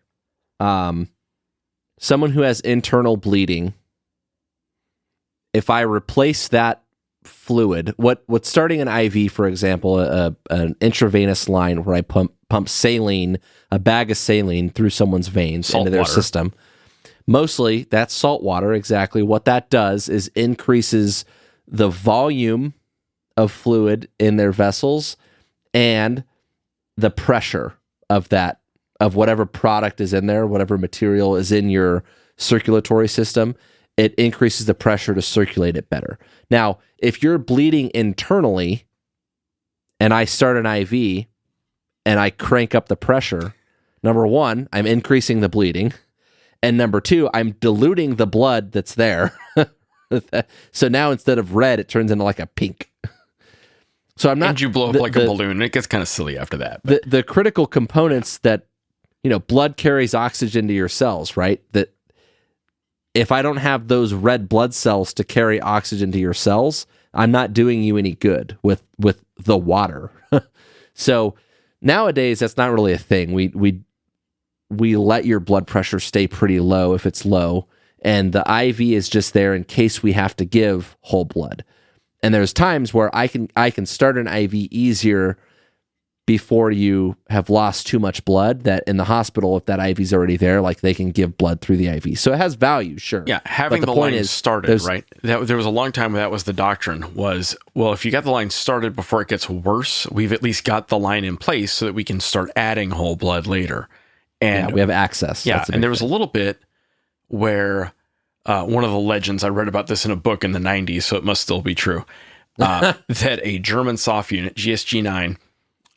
Speaker 5: someone who has internal bleeding, if I replace that fluid, what's starting an IV, for example, an intravenous line where I pump saline, a bag of saline through someone's veins into their system. Mostly that's salt water. Exactly. What that does is increases the volume of fluid in their vessels and the pressure of that, of whatever product is in there, whatever material is in your circulatory system. It increases the pressure to circulate it better. Now, if you're bleeding internally and I start an IV and I crank up the pressure, number one, I'm increasing the bleeding. And number two, I'm diluting the blood that's there. So now instead of red, it turns into like a pink. So I'm not.
Speaker 6: And you blow up like a balloon, and it gets kind of silly after that. But.
Speaker 5: The critical components that, blood carries oxygen to your cells, right? That if I don't have those red blood cells to carry oxygen to your cells, I'm not doing you any good with the water. So nowadays, that's not really a thing. We let your blood pressure stay pretty low if it's low, and the IV is just there in case we have to give whole blood. And there's times where I can start an IV easier before you have lost too much blood, that in the hospital, if that IV is already there, like they can give blood through the IV. So it has value, sure.
Speaker 6: Yeah, having the line started, right? There was a long time where that was the doctrine was, well, if you got the line started before it gets worse, we've at least got the line in place so that we can start adding whole blood later. And
Speaker 5: we have access.
Speaker 6: Yeah, and there was a little bit where one of the legends, I read about this in a book in the 90s, so it must still be true, that a German SOF unit, GSG-9,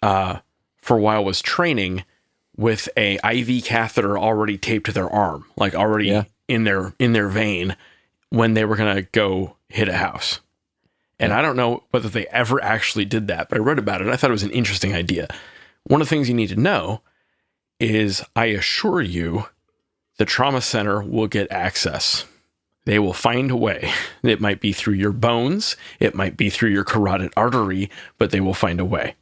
Speaker 6: for a while was training with a IV catheter already taped to their arm, like already in their vein when they were going to go hit a house. And I don't know whether they ever actually did that, but I read about it. And I thought it was an interesting idea. One of the things you need to know is, I assure you the trauma center will get access. They will find a way. It might be through your bones. It might be through your carotid artery, but they will find a way.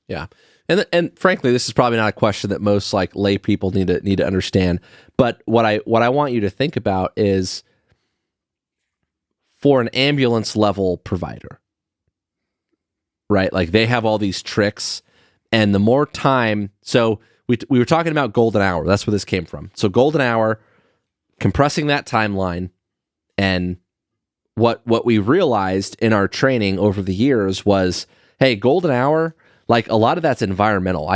Speaker 5: Yeah. And frankly, this is probably not a question that most like lay people need to understand. But what I want you to think about is for an ambulance level provider, right? Like they have all these tricks, and the more time. So we were talking about golden hour. That's where this came from. So golden hour, compressing that timeline, and what we realized in our training over the years was, hey, golden hour. Like a lot of that's environmental.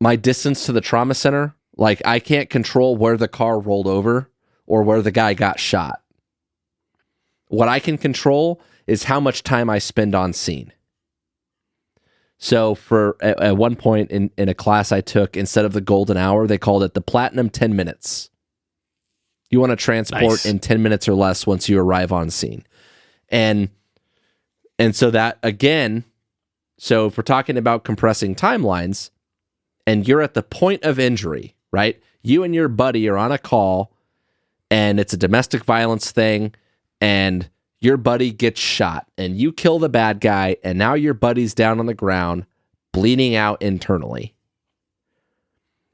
Speaker 5: My distance to the trauma center, like I can't control where the car rolled over or where the guy got shot. What I can control is how much time I spend on scene. So at one point in a class I took, instead of the golden hour, they called it the platinum 10 minutes. You want to transport in 10 minutes or less once you arrive on scene. And so that again, so if we're talking about compressing timelines and you're at the point of injury, right? You and your buddy are on a call and it's a domestic violence thing and your buddy gets shot and you kill the bad guy and now your buddy's down on the ground bleeding out internally.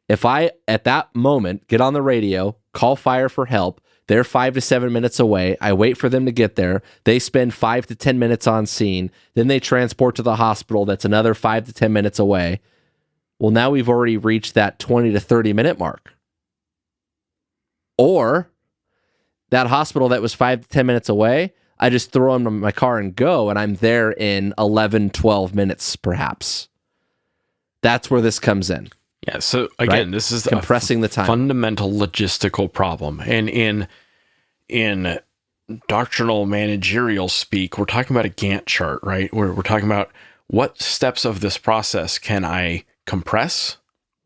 Speaker 5: If I, at that moment, get on the radio, call fire for help, they're 5 to 7 minutes away. I wait for them to get there. They spend 5 to 10 minutes on scene. Then they transport to the hospital. That's another 5 to 10 minutes away. Well, now we've already reached that 20 to 30 minute mark. Or that hospital that was 5 to 10 minutes away, I just throw them in my car and go, and I'm there in 11, 12 minutes, perhaps. That's where this comes in.
Speaker 6: Yeah, so again,
Speaker 5: right?
Speaker 6: This is
Speaker 5: compressing the time.
Speaker 6: Fundamental logistical problem. And in doctrinal managerial speak, we're talking about a Gantt chart, right? We're talking about what steps of this process can I compress,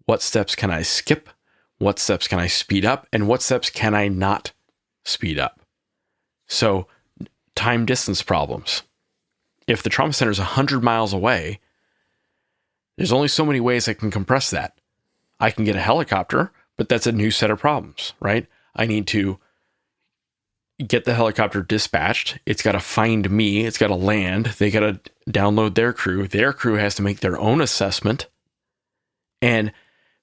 Speaker 6: what steps can I skip, what steps can I speed up, and what steps can I not speed up. So time distance problems. If the trauma center is 100 miles away, there's only so many ways I can compress that. I can get a helicopter, but that's a new set of problems, right? I need to get the helicopter dispatched. It's got to find me. It's got to land. They got to download their crew. Their crew has to make their own assessment. And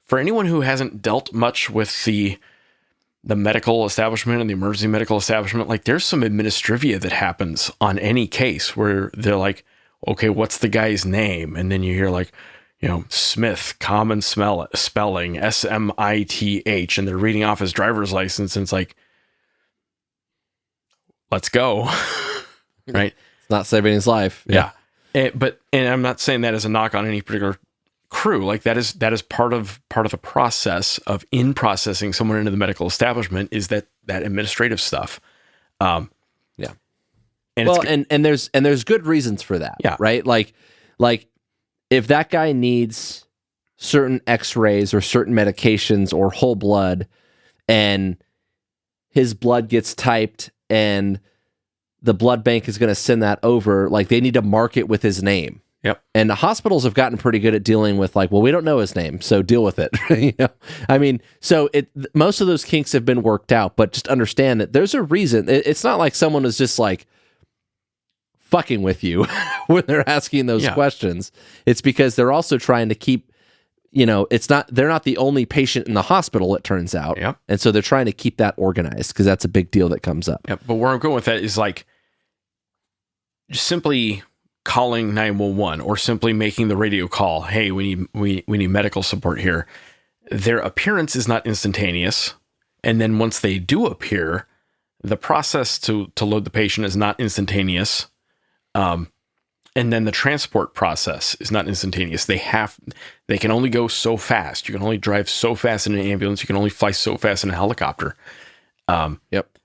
Speaker 6: for anyone who hasn't dealt much with the medical establishment and the emergency medical establishment, like there's some administrivia that happens on any case where they're like, okay, what's the guy's name? And then you hear like, Smith, common spelling, S-M-I-T-H, and they're reading off his driver's license, and it's like, let's go, right?
Speaker 5: It's not saving his life.
Speaker 6: Yeah. And I'm not saying that as a knock on any particular crew. Like that is part of the process of in processing someone into the medical establishment is that administrative stuff.
Speaker 5: Yeah.
Speaker 6: And
Speaker 5: and there's good reasons for that.
Speaker 6: Yeah.
Speaker 5: Right. Like if that guy needs certain x-rays or certain medications or whole blood and his blood gets typed and the blood bank is going to send that over, like they need to mark it with his name.
Speaker 6: Yep.
Speaker 5: And the hospitals have gotten pretty good at dealing with like, well, we don't know his name, so deal with it. I mean, so most of those kinks have been worked out, but just understand that there's a reason. It's not like someone is just like fucking with you when they're asking those questions. It's because they're also trying to keep, they're not the only patient in the hospital, it turns out.
Speaker 6: Yep.
Speaker 5: And so they're trying to keep that organized because that's a big deal that comes up.
Speaker 6: Yep. But where I'm going with that is like just simply calling 911 or simply making the radio call. Hey, we need medical support here. Their appearance is not instantaneous. And then once they do appear, the process to load the patient is not instantaneous. And then the transport process is not instantaneous. They can only go so fast. You can only drive so fast in an ambulance. You can only fly so fast in a helicopter.
Speaker 5: Yep.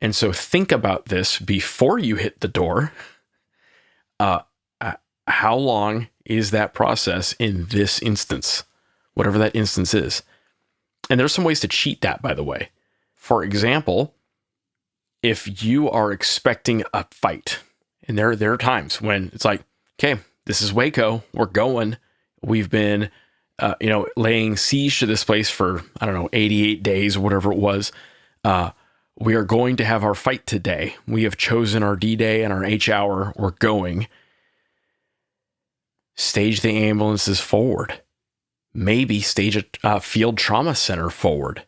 Speaker 6: And so think about this before you hit the door. How long is that process in this instance? Whatever that instance is. And there's some ways to cheat that, by the way. For example, if you are expecting a fight, and there are times when it's like, okay, this is Waco. We're going. We've been laying siege to this place for, 88 days or whatever it was. We are going to have our fight today. We have chosen our D-Day and our H hour. We're going. Stage the ambulances forward. Maybe stage a field trauma center forward.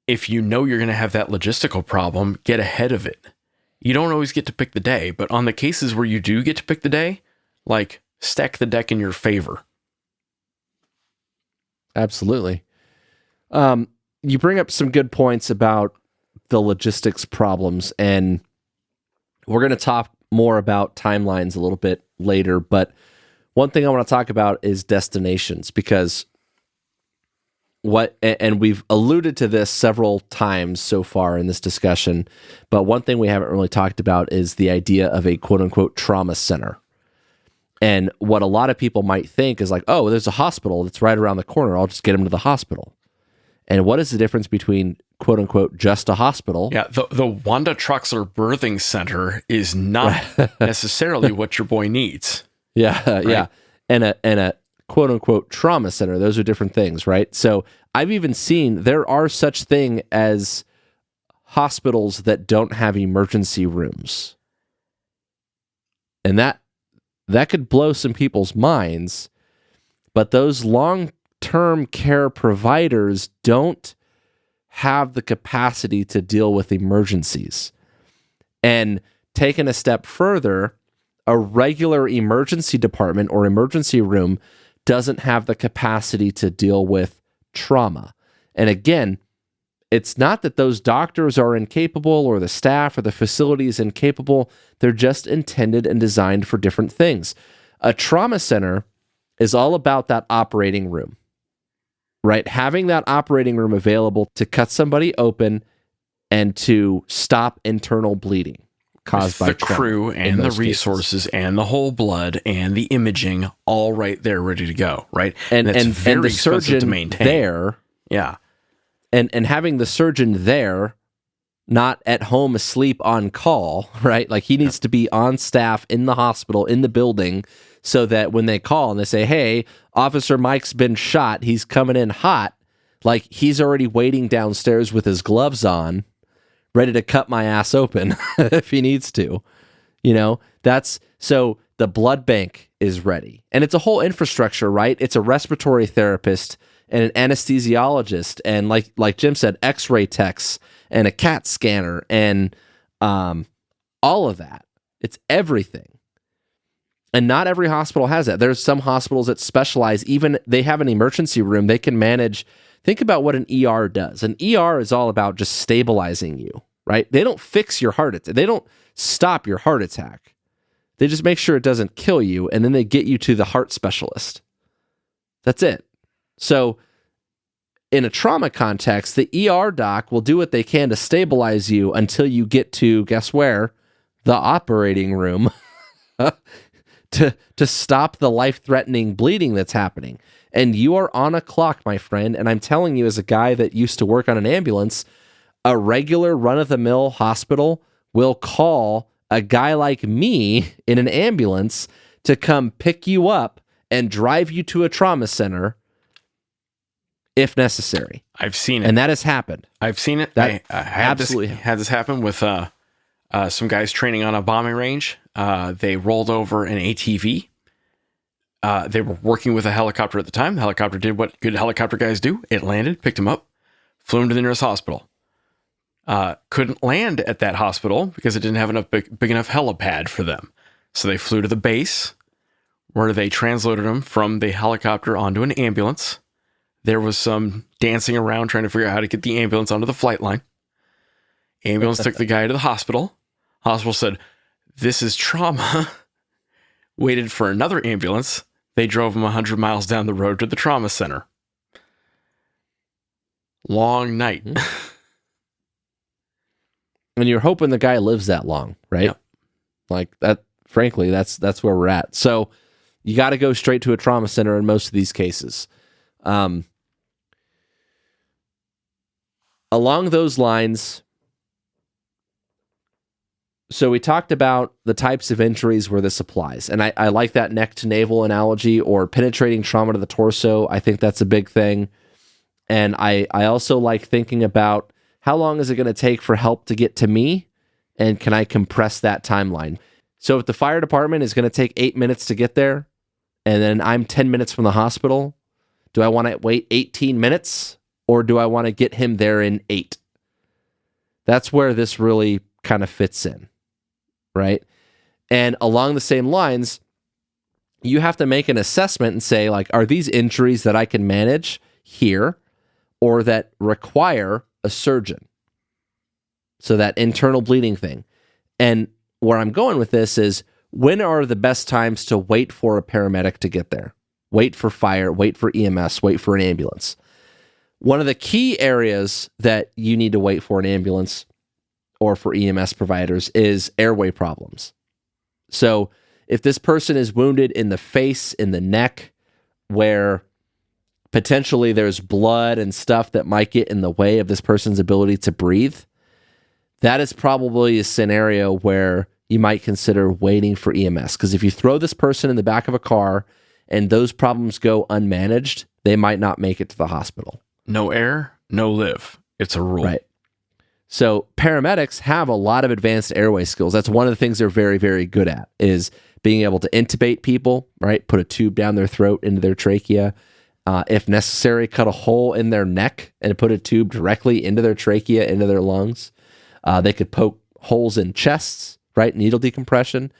Speaker 6: If you know you're going to have that logistical problem, get ahead of it. You don't always get to pick the day, but on the cases where you do get to pick the day, like, stack the deck in your favor.
Speaker 5: Absolutely. You bring up some good points about the logistics problems, and we're going to talk more about timelines a little bit later, but one thing I want to talk about is destinations, because and we've alluded to this several times so far in this discussion, but one thing we haven't really talked about is the idea of a quote-unquote trauma center. And what a lot of people might think is like, oh, there's a hospital that's right around the corner. I'll just get them to the hospital. And what is the difference between quote unquote just a hospital?
Speaker 6: Yeah, the Wanda Troxler Birthing Center is not necessarily what your boy needs.
Speaker 5: Yeah,
Speaker 6: right?
Speaker 5: Yeah. And a quote unquote trauma center. Those are different things, right? So I've even seen there are such thing as hospitals that don't have emergency rooms. And that could blow some people's minds, but those long-term care providers don't have the capacity to deal with emergencies. And taking a step further, a regular emergency department or emergency room doesn't have the capacity to deal with trauma. And again, it's not that those doctors are incapable or the staff or the facility is incapable. They're just intended and designed for different things. A trauma center is all about that operating room, right? Having that operating room available to cut somebody open and to stop internal bleeding caused by
Speaker 6: the crew and the resources and the whole blood and the imaging all right there ready to go, right?
Speaker 5: And
Speaker 6: very
Speaker 5: the surgeon
Speaker 6: to maintain.
Speaker 5: There.
Speaker 6: Yeah.
Speaker 5: And having the surgeon there, not at home asleep on call, right? Like he needs to be on staff in the hospital, in the building, so that when they call and they say, hey, Officer Mike's been shot, he's coming in hot, like he's already waiting downstairs with his gloves on, ready to cut my ass open if he needs to. You know, so the blood bank is ready. And it's a whole infrastructure, right? It's a respiratory therapist and an anesthesiologist, and like Jim said, X-ray techs and a CAT scanner and all of that. It's everything. And not every hospital has that. There's some hospitals that specialize, even they have an emergency room. They can manage. Think about what an ER does. An ER is all about just stabilizing you, right? They don't fix your heart attack. They don't stop your heart attack. They just make sure it doesn't kill you, and then they get you to the heart specialist. That's it. So in a trauma context, the ER doc will do what they can to stabilize you until you get to, guess where? The operating room to stop the life-threatening bleeding that's happening. And you are on a clock, my friend. And I'm telling you, as a guy that used to work on an ambulance, a regular run-of-the-mill hospital will call a guy like me in an ambulance to come pick you up and drive you to a trauma center if necessary.
Speaker 6: I've seen it.
Speaker 5: And that has happened.
Speaker 6: I've seen it.
Speaker 5: That
Speaker 6: I had this happen with some guys training on a bombing range. They rolled over an ATV. They were working with a helicopter at the time. The helicopter did what good helicopter guys do. It landed, picked him up, flew him to the nearest hospital. Couldn't land at that hospital because it didn't have enough big enough helipad for them. So they flew to the base where they transloaded him from the helicopter onto an ambulance. There was some dancing around trying to figure out how to get the ambulance onto the flight line. Ambulance took the guy to the hospital. Hospital said, this is trauma. Waited for another ambulance. They drove him 100 miles down the road to the trauma center. Long night.
Speaker 5: And you're hoping the guy lives that long, right?
Speaker 6: Yep.
Speaker 5: Like that, frankly, that's where we're at. So you got to go straight to a trauma center in most of these cases. Along those lines, So we talked about the types of injuries where this applies. And I like that neck to navel analogy, or penetrating trauma to the torso. I think that's a big thing. And I also like thinking about how long is it going to take for help to get to me? And can I compress that timeline? So if the fire department is going to take 8 minutes to get there, and then I'm 10 minutes from the hospital, do I want to wait 18 minutes, or do I want to get him there in 8? That's where this really kind of fits in, right? And along the same lines, you have to make an assessment and say, like, are these injuries that I can manage here or that require a surgeon? So that internal bleeding thing. And where I'm going with this is, when are the best times to wait for a paramedic to get there? Wait for fire, wait for EMS, wait for an ambulance. One of the key areas that you need to wait for an ambulance or for EMS providers is airway problems. So if this person is wounded in the face, in the neck, where potentially there's blood and stuff that might get in the way of this person's ability to breathe, that is probably a scenario where you might consider waiting for EMS. Because if you throw this person in the back of a car and those problems go unmanaged, they might not make it to the hospital.
Speaker 6: No air, no live. It's a rule.
Speaker 5: Right. So paramedics have a lot of advanced airway skills. That's one of the things they're very, very good at, is being able to intubate people, right? Put a tube down their throat into their trachea. If necessary, cut a hole in their neck and put a tube directly into their trachea, into their lungs. They could poke holes in chests, right? Needle decompression.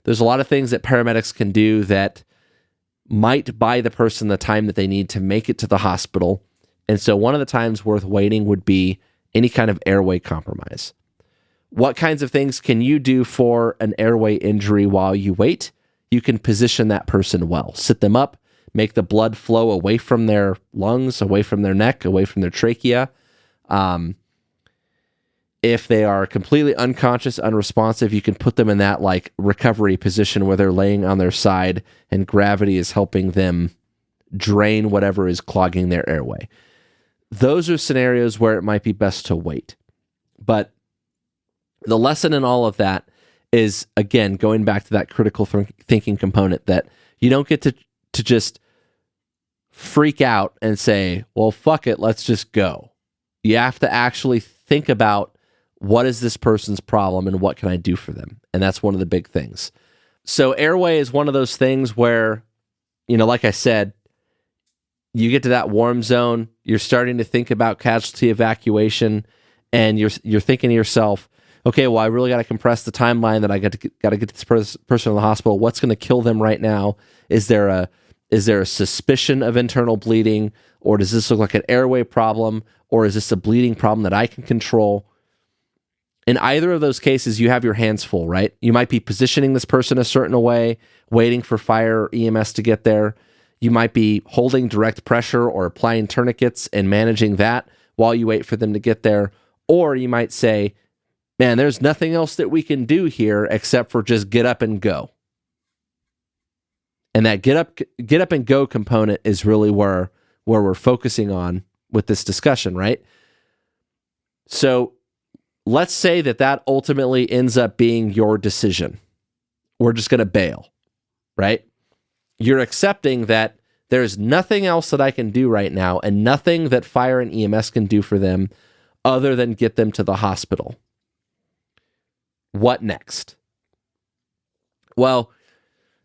Speaker 5: There's a lot of things that paramedics can do that might buy the person the time that they need to make it to the hospital. And so one of the times worth waiting would be any kind of airway compromise. What kinds of things can you do for an airway injury while you wait? You can position that person well. Sit them up, make the blood flow away from their lungs, away from their neck, away from their trachea. If they are completely unconscious, unresponsive, you can put them in that like recovery position where they're laying on their side and gravity is helping them drain whatever is clogging their airway. Those are scenarios where it might be best to wait. But the lesson in all of that is, again, going back to that critical thinking component, that you don't get to just freak out and say, well, fuck it, let's just go. You have to actually think about, what is this person's problem and what can I do for them? And that's one of the big things. So airway is one of those things where, like I said, you get to that warm zone, you're starting to think about casualty evacuation, and you're thinking to yourself, okay, well, I really got to compress the timeline that I got to get this person in the hospital. What's going to kill them right now? Is there a suspicion of internal bleeding, or does this look like an airway problem, or is this a bleeding problem that I can control? In either of those cases, you have your hands full, right? You might be positioning this person a certain way, waiting for fire or EMS to get there. You might be holding direct pressure or applying tourniquets and managing that while you wait for them to get there. Or you might say, man, there's nothing else that we can do here except for just get up and go. And that get up and go component is really where we're focusing on with this discussion, right? So let's say that ultimately ends up being your decision. We're just going to bail, right? You're accepting that there's nothing else that I can do right now and nothing that fire and EMS can do for them other than get them to the hospital. What next? Well,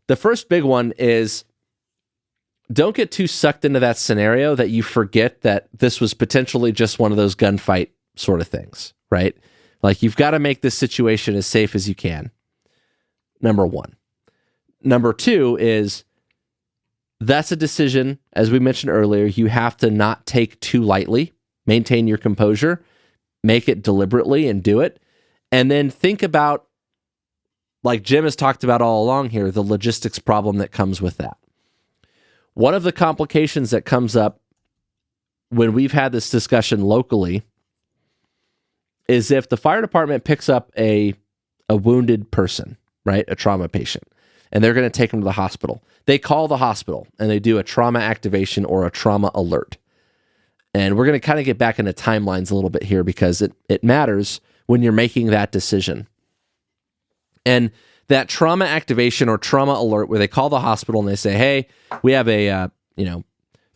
Speaker 5: the first big one is, don't get too sucked into that scenario that you forget that this was potentially just one of those gunfight sort of things, right? Like, you've got to make this situation as safe as you can. Number one. Number two is, that's a decision, as we mentioned earlier, you have to not take too lightly. Maintain your composure. Make it deliberately and do it. And then think about, like Jim has talked about all along here, the logistics problem that comes with that. One of the complications that comes up when we've had this discussion locally is if the fire department picks up a wounded person, right, a trauma patient, and they're going to take them to the hospital. They call the hospital and they do a trauma activation or a trauma alert. And we're going to kind of get back into timelines a little bit here because it matters when you're making that decision. And that trauma activation or trauma alert where they call the hospital and they say, hey, we have a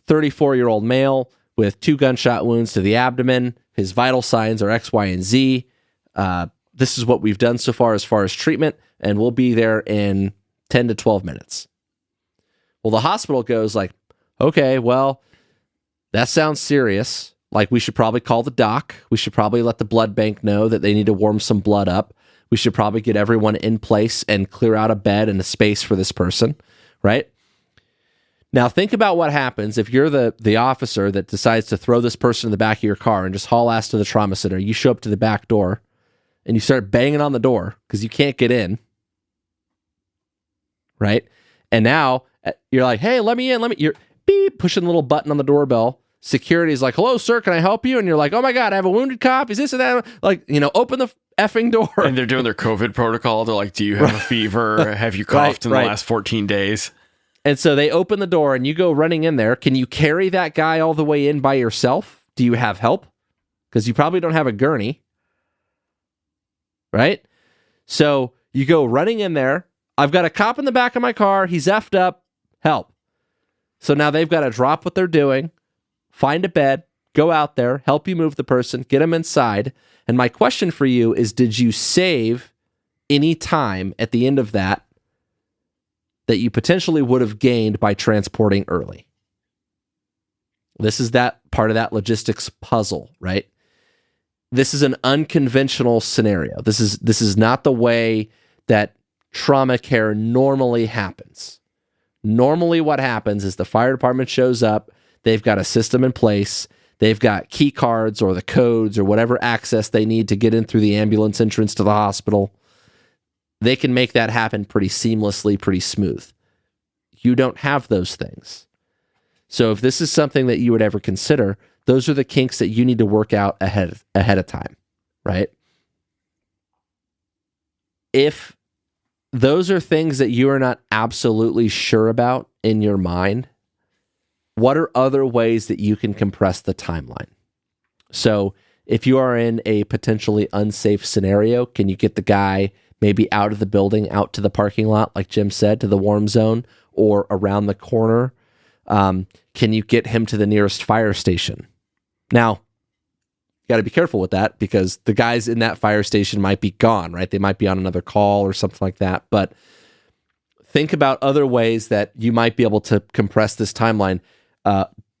Speaker 5: 34-year-old male with 2 gunshot wounds to the abdomen. His vital signs are X, Y, and Z. This is what we've done so far as treatment, and we'll be there in 10 to 12 minutes. Well, the hospital goes like, okay, well, that sounds serious. Like, we should probably call the doc. We should probably let the blood bank know that they need to warm some blood up. We should probably get everyone in place and clear out a bed and a space for this person, right? Now, think about what happens if you're the officer that decides to throw this person in the back of your car and just haul ass to the trauma center. You show up to the back door and you start banging on the door because you can't get in, right? And now you're like, hey, let me in. You're beep, pushing the little button on the doorbell. Security is like, hello, sir, can I help you? And you're like, oh my God, I have a wounded cop. Is this and that? Like, open the effing door.
Speaker 6: And they're doing their COVID protocol. They're like, do you have a fever? Have you coughed in the last 14 days?
Speaker 5: And so they open the door and you go running in there. Can you carry that guy all the way in by yourself? Do you have help? Because you probably don't have a gurney. Right? So you go running in there. I've got a cop in the back of my car. He's effed up. Help. So now they've got to drop what they're doing, find a bed, go out there, help you move the person, get them inside. And my question for you is, did you save any time at the end of that you potentially would have gained by transporting early? This is that part of that logistics puzzle, right? This is an unconventional scenario. This is not the way that trauma care normally happens. Normally what happens is the fire department shows up, they've got a system in place, they've got key cards or the codes or whatever access they need to get in through the ambulance entrance to the hospital. They can make that happen pretty seamlessly, pretty smooth. You don't have those things. So if this is something that you would ever consider, those are the kinks that you need to work out ahead of time, right? If those are things that you are not absolutely sure about in your mind, what are other ways that you can compress the timeline? So if you are in a potentially unsafe scenario, can you get the guy maybe out of the building, out to the parking lot, like Jim said, to the warm zone, or around the corner? Can you get him to the nearest fire station? Now, you got to be careful with that because the guys in that fire station might be gone, right? They might be on another call or something like that. But think about other ways that you might be able to compress this timeline.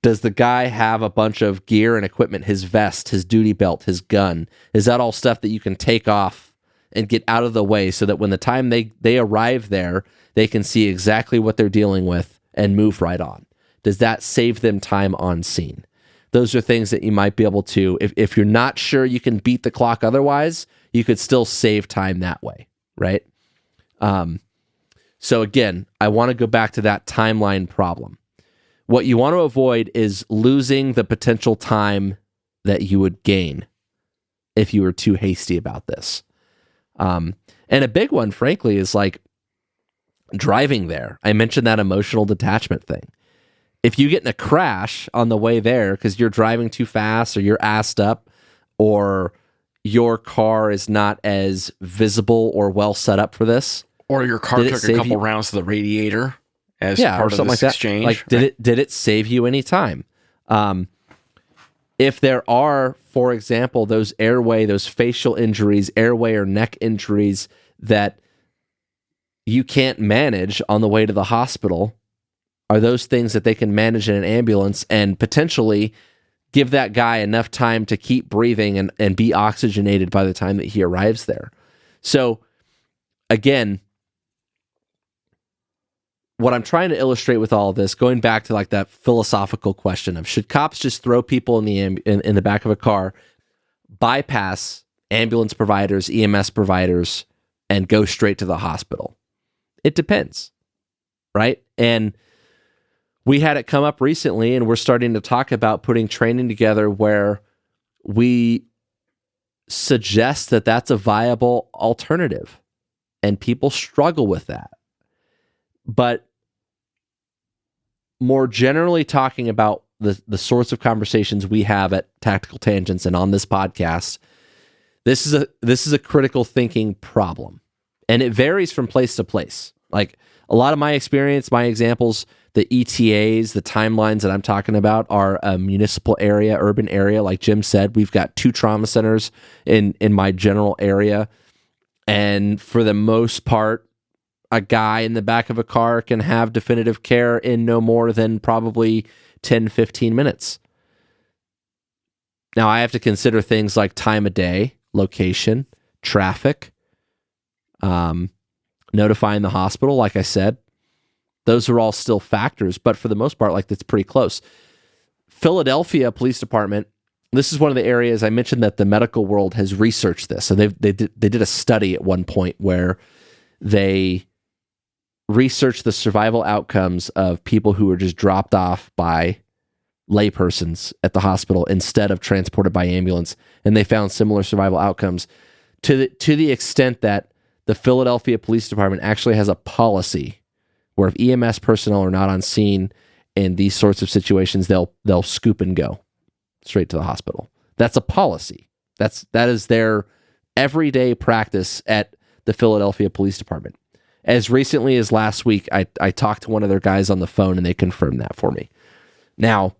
Speaker 5: Does the guy have a bunch of gear and equipment, his vest, his duty belt, his gun? Is that all stuff that you can take off and get out of the way so that when the time they arrive there, they can see exactly what they're dealing with and move right on? Does that save them time on scene? Those are things that you might be able to, if you're not sure you can beat the clock otherwise, you could still save time that way, right? So again, I want to go back to that timeline problem. What you want to avoid is losing the potential time that you would gain if you were too hasty about this. And a big one, frankly, is like driving there. I mentioned that emotional detachment thing. If you get in a crash on the way there because you're driving too fast or you're assed up or your car is not as visible or well set up for this.
Speaker 6: Or your car took a couple rounds to the radiator as part of this exchange.
Speaker 5: Like, did it save you any time? If there are, for example, those facial injuries, airway or neck injuries that you can't manage on the way to the hospital, are those things that they can manage in an ambulance and potentially give that guy enough time to keep breathing and be oxygenated by the time that he arrives there. So again, what I'm trying to illustrate with all of this, going back to like that philosophical question of should cops just throw people in the back of a car, bypass ambulance providers, EMS providers, and go straight to the hospital? It depends, right? And we had it come up recently, and we're starting to talk about putting training together where we suggest that that's a viable alternative, and people struggle with that. But more generally talking about the sorts of conversations we have at Tactical Tangents and on this podcast, this is a critical thinking problem. And it varies from place to place. Like a lot of my experience, my examples, the ETAs, the timelines that I'm talking about are a municipal area, urban area. Like Jim said, we've got 2 trauma centers in my general area. And for the most part, a guy in the back of a car can have definitive care in no more than probably 10, 15 minutes. Now, I have to consider things like time of day, location, traffic, notifying the hospital, like I said. Those are all still factors, but for the most part, like, that's pretty close. Philadelphia Police Department, this is one of the areas I mentioned that the medical world has researched this. So they did a study at one point where they researched the survival outcomes of people who were just dropped off by laypersons at the hospital instead of transported by ambulance, and they found similar survival outcomes to the extent that the Philadelphia Police Department actually has a policy where if EMS personnel are not on scene in these sorts of situations, they'll scoop and go straight to the hospital. That's a policy. That is their everyday practice at the Philadelphia Police Department. As recently as last week, I talked to one of their guys on the phone, and they confirmed that for me. Now,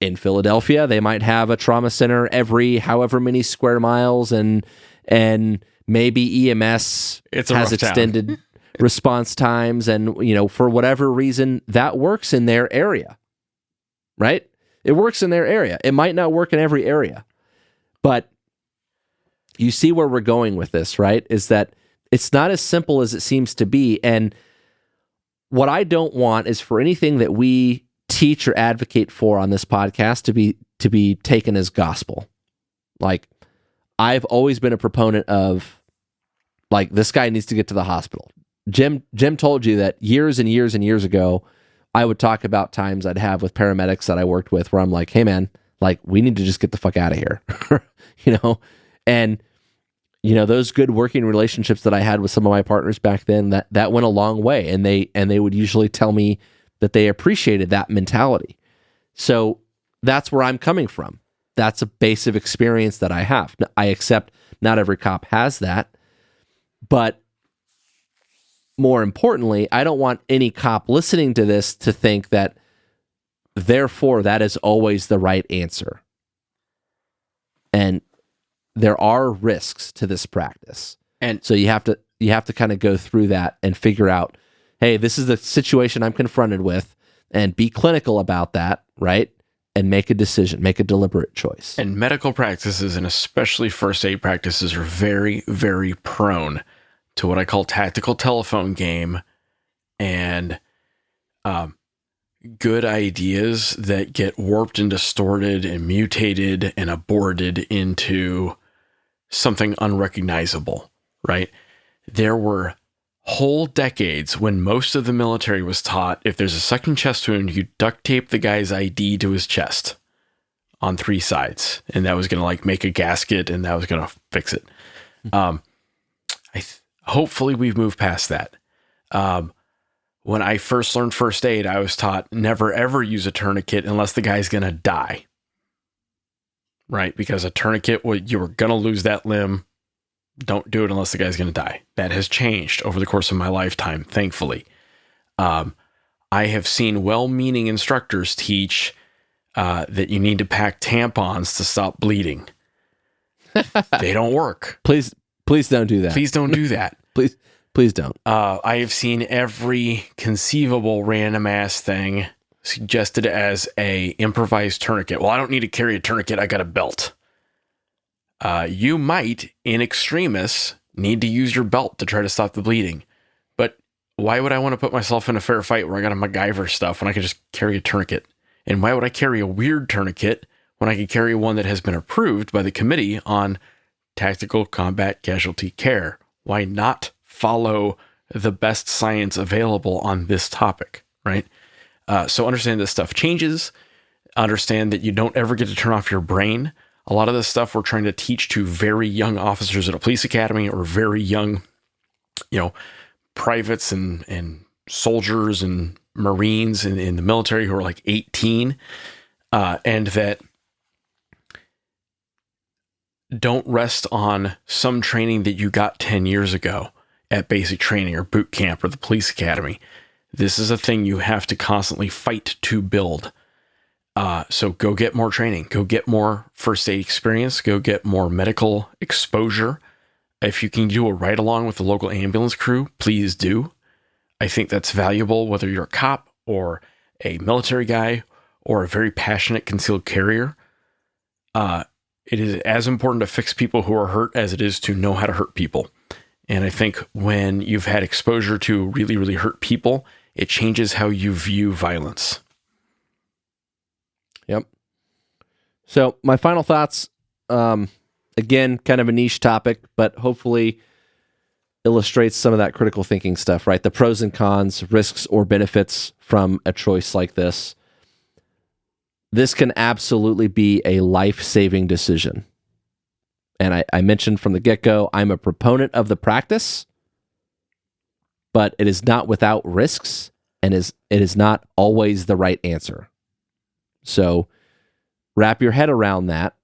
Speaker 5: in Philadelphia, they might have a trauma center every however many square miles, and maybe EMS has extended response times, and for whatever reason that works in their area, right? It works in their area. It might not work in every area, but you see where we're going with this, right? Is that it's not as simple as it seems to be. And what I don't want is for anything that we teach or advocate for on this podcast to be taken as gospel. Like, I've always been a proponent of, like, this guy needs to get to the hospital. Jim told you that years and years and years ago, I would talk about times I'd have with paramedics that I worked with where I'm like, hey man, like, we need to just get the fuck out of here. And those good working relationships that I had with some of my partners back then, that went a long way. And they would usually tell me that they appreciated that mentality. So that's where I'm coming from. That's a base of experience that I have. I accept not every cop has that, but more importantly, I don't want any cop listening to this to think that therefore that is always the right answer. And there are risks to this practice. And so you have to kind of go through that and figure out, hey, this is the situation I'm confronted with, and be clinical about that, right? And make a decision, make a deliberate choice.
Speaker 6: And medical practices, and especially first aid practices, are very, very prone to what I call tactical telephone game and good ideas that get warped and distorted and mutated and aborted into something unrecognizable, right? There were whole decades when most of the military was taught if there's a second chest wound, you duct tape the guy's ID to his chest on 3 sides, and that was going to like make a gasket, and that was going to fix it. Hopefully we've moved past that. When I first learned first aid, I was taught never ever use a tourniquet unless the guy's going to die, right? Because a tourniquet, you were going to lose that limb. Don't do it unless the guy's going to die. That has changed over the course of my lifetime, thankfully. I have seen well-meaning instructors teach that you need to pack tampons to stop bleeding. They don't work.
Speaker 5: Please don't do that.
Speaker 6: Please don't do that.
Speaker 5: Please don't.
Speaker 6: I have seen every conceivable random ass thing suggested as a improvised tourniquet. Well, I don't need to carry a tourniquet. I got a belt. You might, in extremis, need to use your belt to try to stop the bleeding. But why would I want to put myself in a fair fight where I got to MacGyver stuff when I could just carry a tourniquet? And why would I carry a weird tourniquet when I could carry one that has been approved by the Committee on Tactical Combat Casualty Care? Why not follow the best science available on this topic, right? So understand this stuff changes. Understand that you don't ever get to turn off your brain. A lot of this stuff we're trying to teach to very young officers at a police academy, or very young, privates and soldiers and Marines in the military who are like 18. And that don't rest on some training that you got 10 years ago at basic training or boot camp or the police academy. This is a thing you have to constantly fight to build. So go get more training, go get more first aid experience, go get more medical exposure. If you can do a ride along with the local ambulance crew, please do. I think that's valuable, whether you're a cop or a military guy or a very passionate concealed carrier. It is as important to fix people who are hurt as it is to know how to hurt people. And I think when you've had exposure to really, really hurt people, it changes how you view violence.
Speaker 5: Yep. So my final thoughts, again, kind of a niche topic, but hopefully illustrates some of that critical thinking stuff, right? The pros and cons, risks or benefits from a choice like this. This can absolutely be a life-saving decision. And I mentioned from the get-go, I'm a proponent of the practice, but it is not without risks, and it is not always the right answer. So wrap your head around that.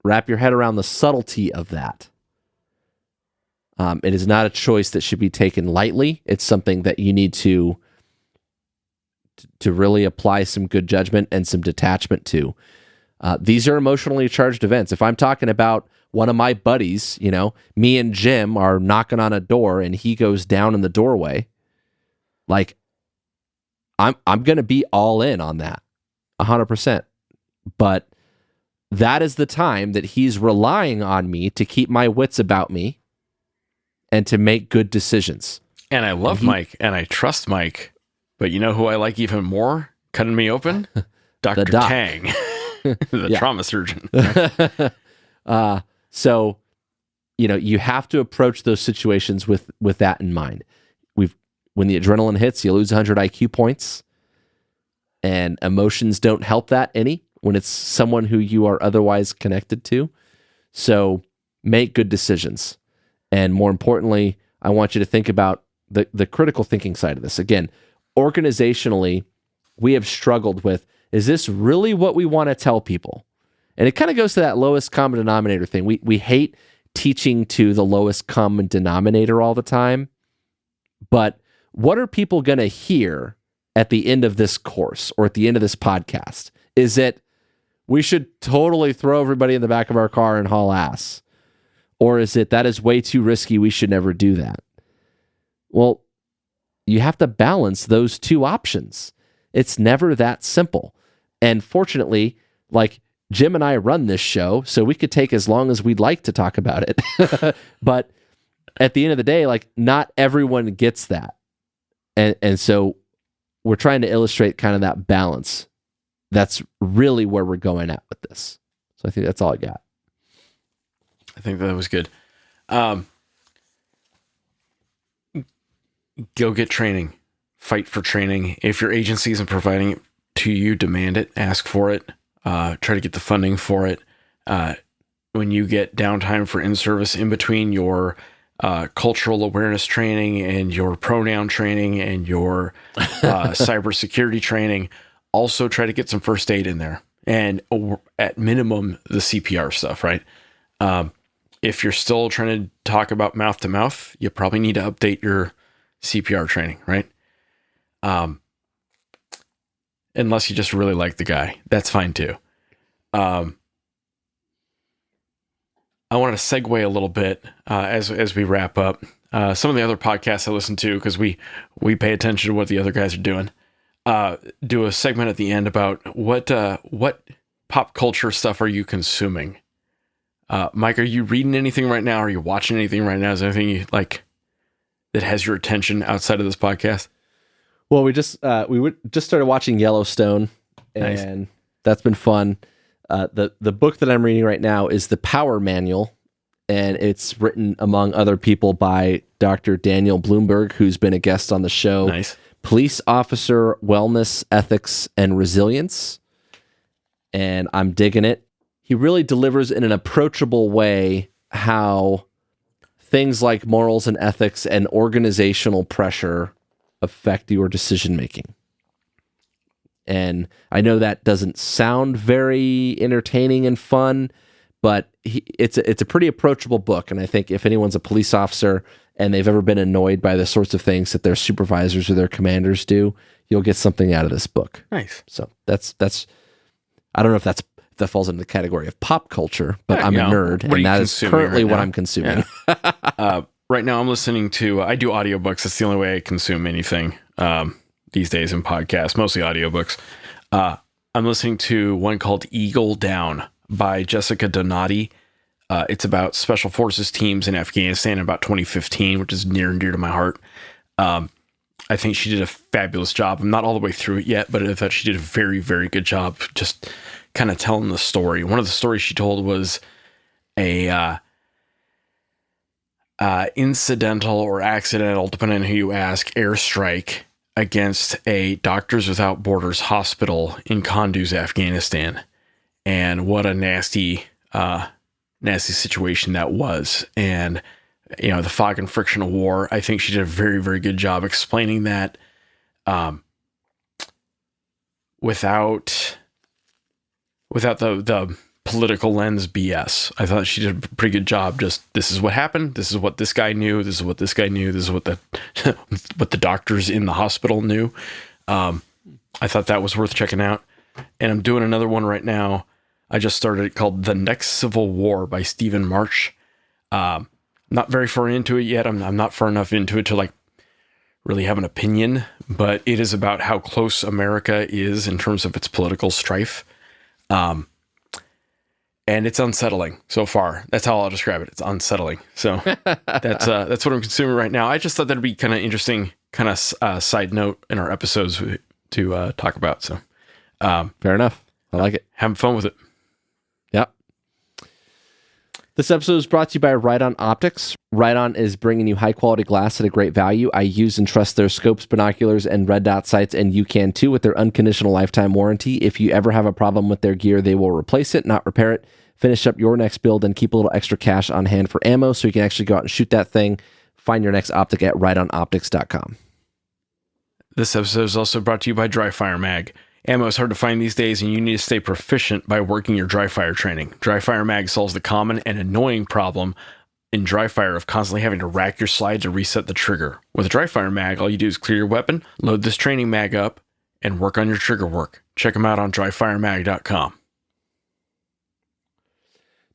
Speaker 5: Wrap your head around the subtlety of that. It is not a choice that should be taken lightly. It's something that you need to really apply some good judgment and some detachment to. These are emotionally charged events. If I'm talking about one of my buddies, me and Jim are knocking on a door and he goes down in the doorway, like I'm going to be all in on that 100%. But that is the time that he's relying on me to keep my wits about me and to make good decisions.
Speaker 6: And I love Mike and I trust Mike, but you know who I like even more cutting me open? Dr. Tang, the trauma surgeon.
Speaker 5: So, you have to approach those situations with that in mind. When the adrenaline hits, you lose 100 IQ points, and emotions don't help that any when it's someone who you are otherwise connected to. So make good decisions. And more importantly, I want you to think about the critical thinking side of this. Again, organizationally, we have struggled with, is this really what we want to tell people? And it kind of goes to that lowest common denominator thing. We hate teaching to the lowest common denominator all the time. But what are people going to hear at the end of this course or at the end of this podcast? Is it, we should totally throw everybody in the back of our car and haul ass? Or is it, that is way too risky, we should never do that? Well, you have to balance those two options. It's never that simple. And fortunately, like Jim and I run this show, so we could take as long as we'd like to talk about it. But at the end of the day, like not everyone gets that. And so we're trying to illustrate kind of that balance. That's really where we're going at with this. So I think that's all I got.
Speaker 6: I think that was good. Go get training. Fight for training. If your agency isn't providing it to you, demand it. Ask for it. Try to get the funding for it. When you get downtime for in-service in between your cultural awareness training and your pronoun training and your cybersecurity training, also try to get some first aid in there. And at minimum, the CPR stuff, right? If you're still trying to talk about mouth to mouth, you probably need to update your CPR training, right? Unless you just really like the guy, that's fine too. I want to segue a little bit as we wrap up. Some of the other podcasts I listen to, because we pay attention to what the other guys are doing, do a segment at the end about what pop culture stuff are you consuming? Mike, are you reading anything right now? Are you watching anything right now? Is there anything you like that has your attention outside of this podcast?
Speaker 5: Well, we just started watching Yellowstone, and nice. That's been fun. The book that I'm reading right now is The Power Manual, and it's written, among other people, by Dr. Daniel Bloomberg, who's been a guest on the show.
Speaker 6: Nice.
Speaker 5: Police Officer, Wellness, Ethics, and Resilience. And I'm digging it. He really delivers in an approachable way how things like morals and ethics and organizational pressure affect your decision-making. And I know that doesn't sound very entertaining and fun, but it's a pretty approachable book. And I think if anyone's a police officer and they've ever been annoyed by the sorts of things that their supervisors or their commanders do, you'll get something out of this book.
Speaker 6: Nice.
Speaker 5: So that's I don't know if that falls into the category of pop culture, but I'm a nerd, and that is currently what I'm consuming.
Speaker 6: Yeah. Right now I'm listening to, I do audiobooks. That's the only way I consume anything these days in podcasts, mostly audiobooks. I'm listening to one called Eagle Down by Jessica Donati. It's about special forces teams in Afghanistan in about 2015, which is near and dear to my heart. I think she did a fabulous job. I'm not all the way through it yet, but I thought she did a very, very good job just kind of telling the story. One of the stories she told was a incidental or accidental, depending on who you ask, airstrike against a Doctors Without Borders hospital in Kunduz, Afghanistan. And what a nasty situation that was. And, you know, the fog and friction of war, I think she did a very, very good job explaining that without the political lens BS. I thought she did a pretty good job. Just, this is what happened. This is what this guy knew. This is what this guy knew. This is what the doctors in the hospital knew. I thought that was worth checking out. And I'm doing another one right now. I just started it called The Next Civil War by Stephen March. Not very far into it yet. I'm not far enough into it to like really have an opinion, but it is about how close America is in terms of its political strife. And it's unsettling so far. That's how I'll describe it. It's unsettling. So that's what I'm consuming right now. I just thought that'd be kind of interesting, kind of side note in our episodes to talk about. So
Speaker 5: fair enough. I like it.
Speaker 6: Having fun with it.
Speaker 5: Yep. This episode is brought to you by Ride-On Optics. Ride-On is bringing you high-quality glass at a great value. I use and trust their scopes, binoculars, and red dot sights, and you can too with their unconditional lifetime warranty. If you ever have a problem with their gear, they will replace it, not repair it. Finish up your next build and keep a little extra cash on hand for ammo so you can actually go out and shoot that thing. Find your next optic at rideonoptics.com.
Speaker 6: This episode is also brought to you by Dry Fire Mag. Ammo is hard to find these days, and you need to stay proficient by working your dry fire training. Dry Fire Mag solves the common and annoying problem in dry fire of constantly having to rack your slide to reset the trigger. With a Dry Fire Mag, all you do is clear your weapon, load this training mag up, and work on your trigger work. Check them out on dryfiremag.com.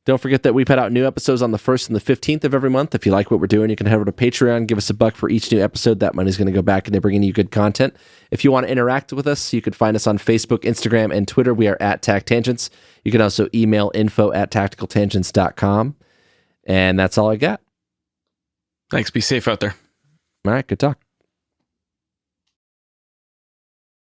Speaker 5: Don't forget that we put out new episodes on the 1st and the 15th of every month. If you like what we're doing, you can head over to Patreon, give us $1 for each new episode. That money's going to go back into bringing you good content. If you want to interact with us, you can find us on Facebook, Instagram, and Twitter. We are at TacTangents. You can also email info@tacticaltangents.com. And that's all I got.
Speaker 6: Thanks. Be safe out there.
Speaker 5: All right. Good talk.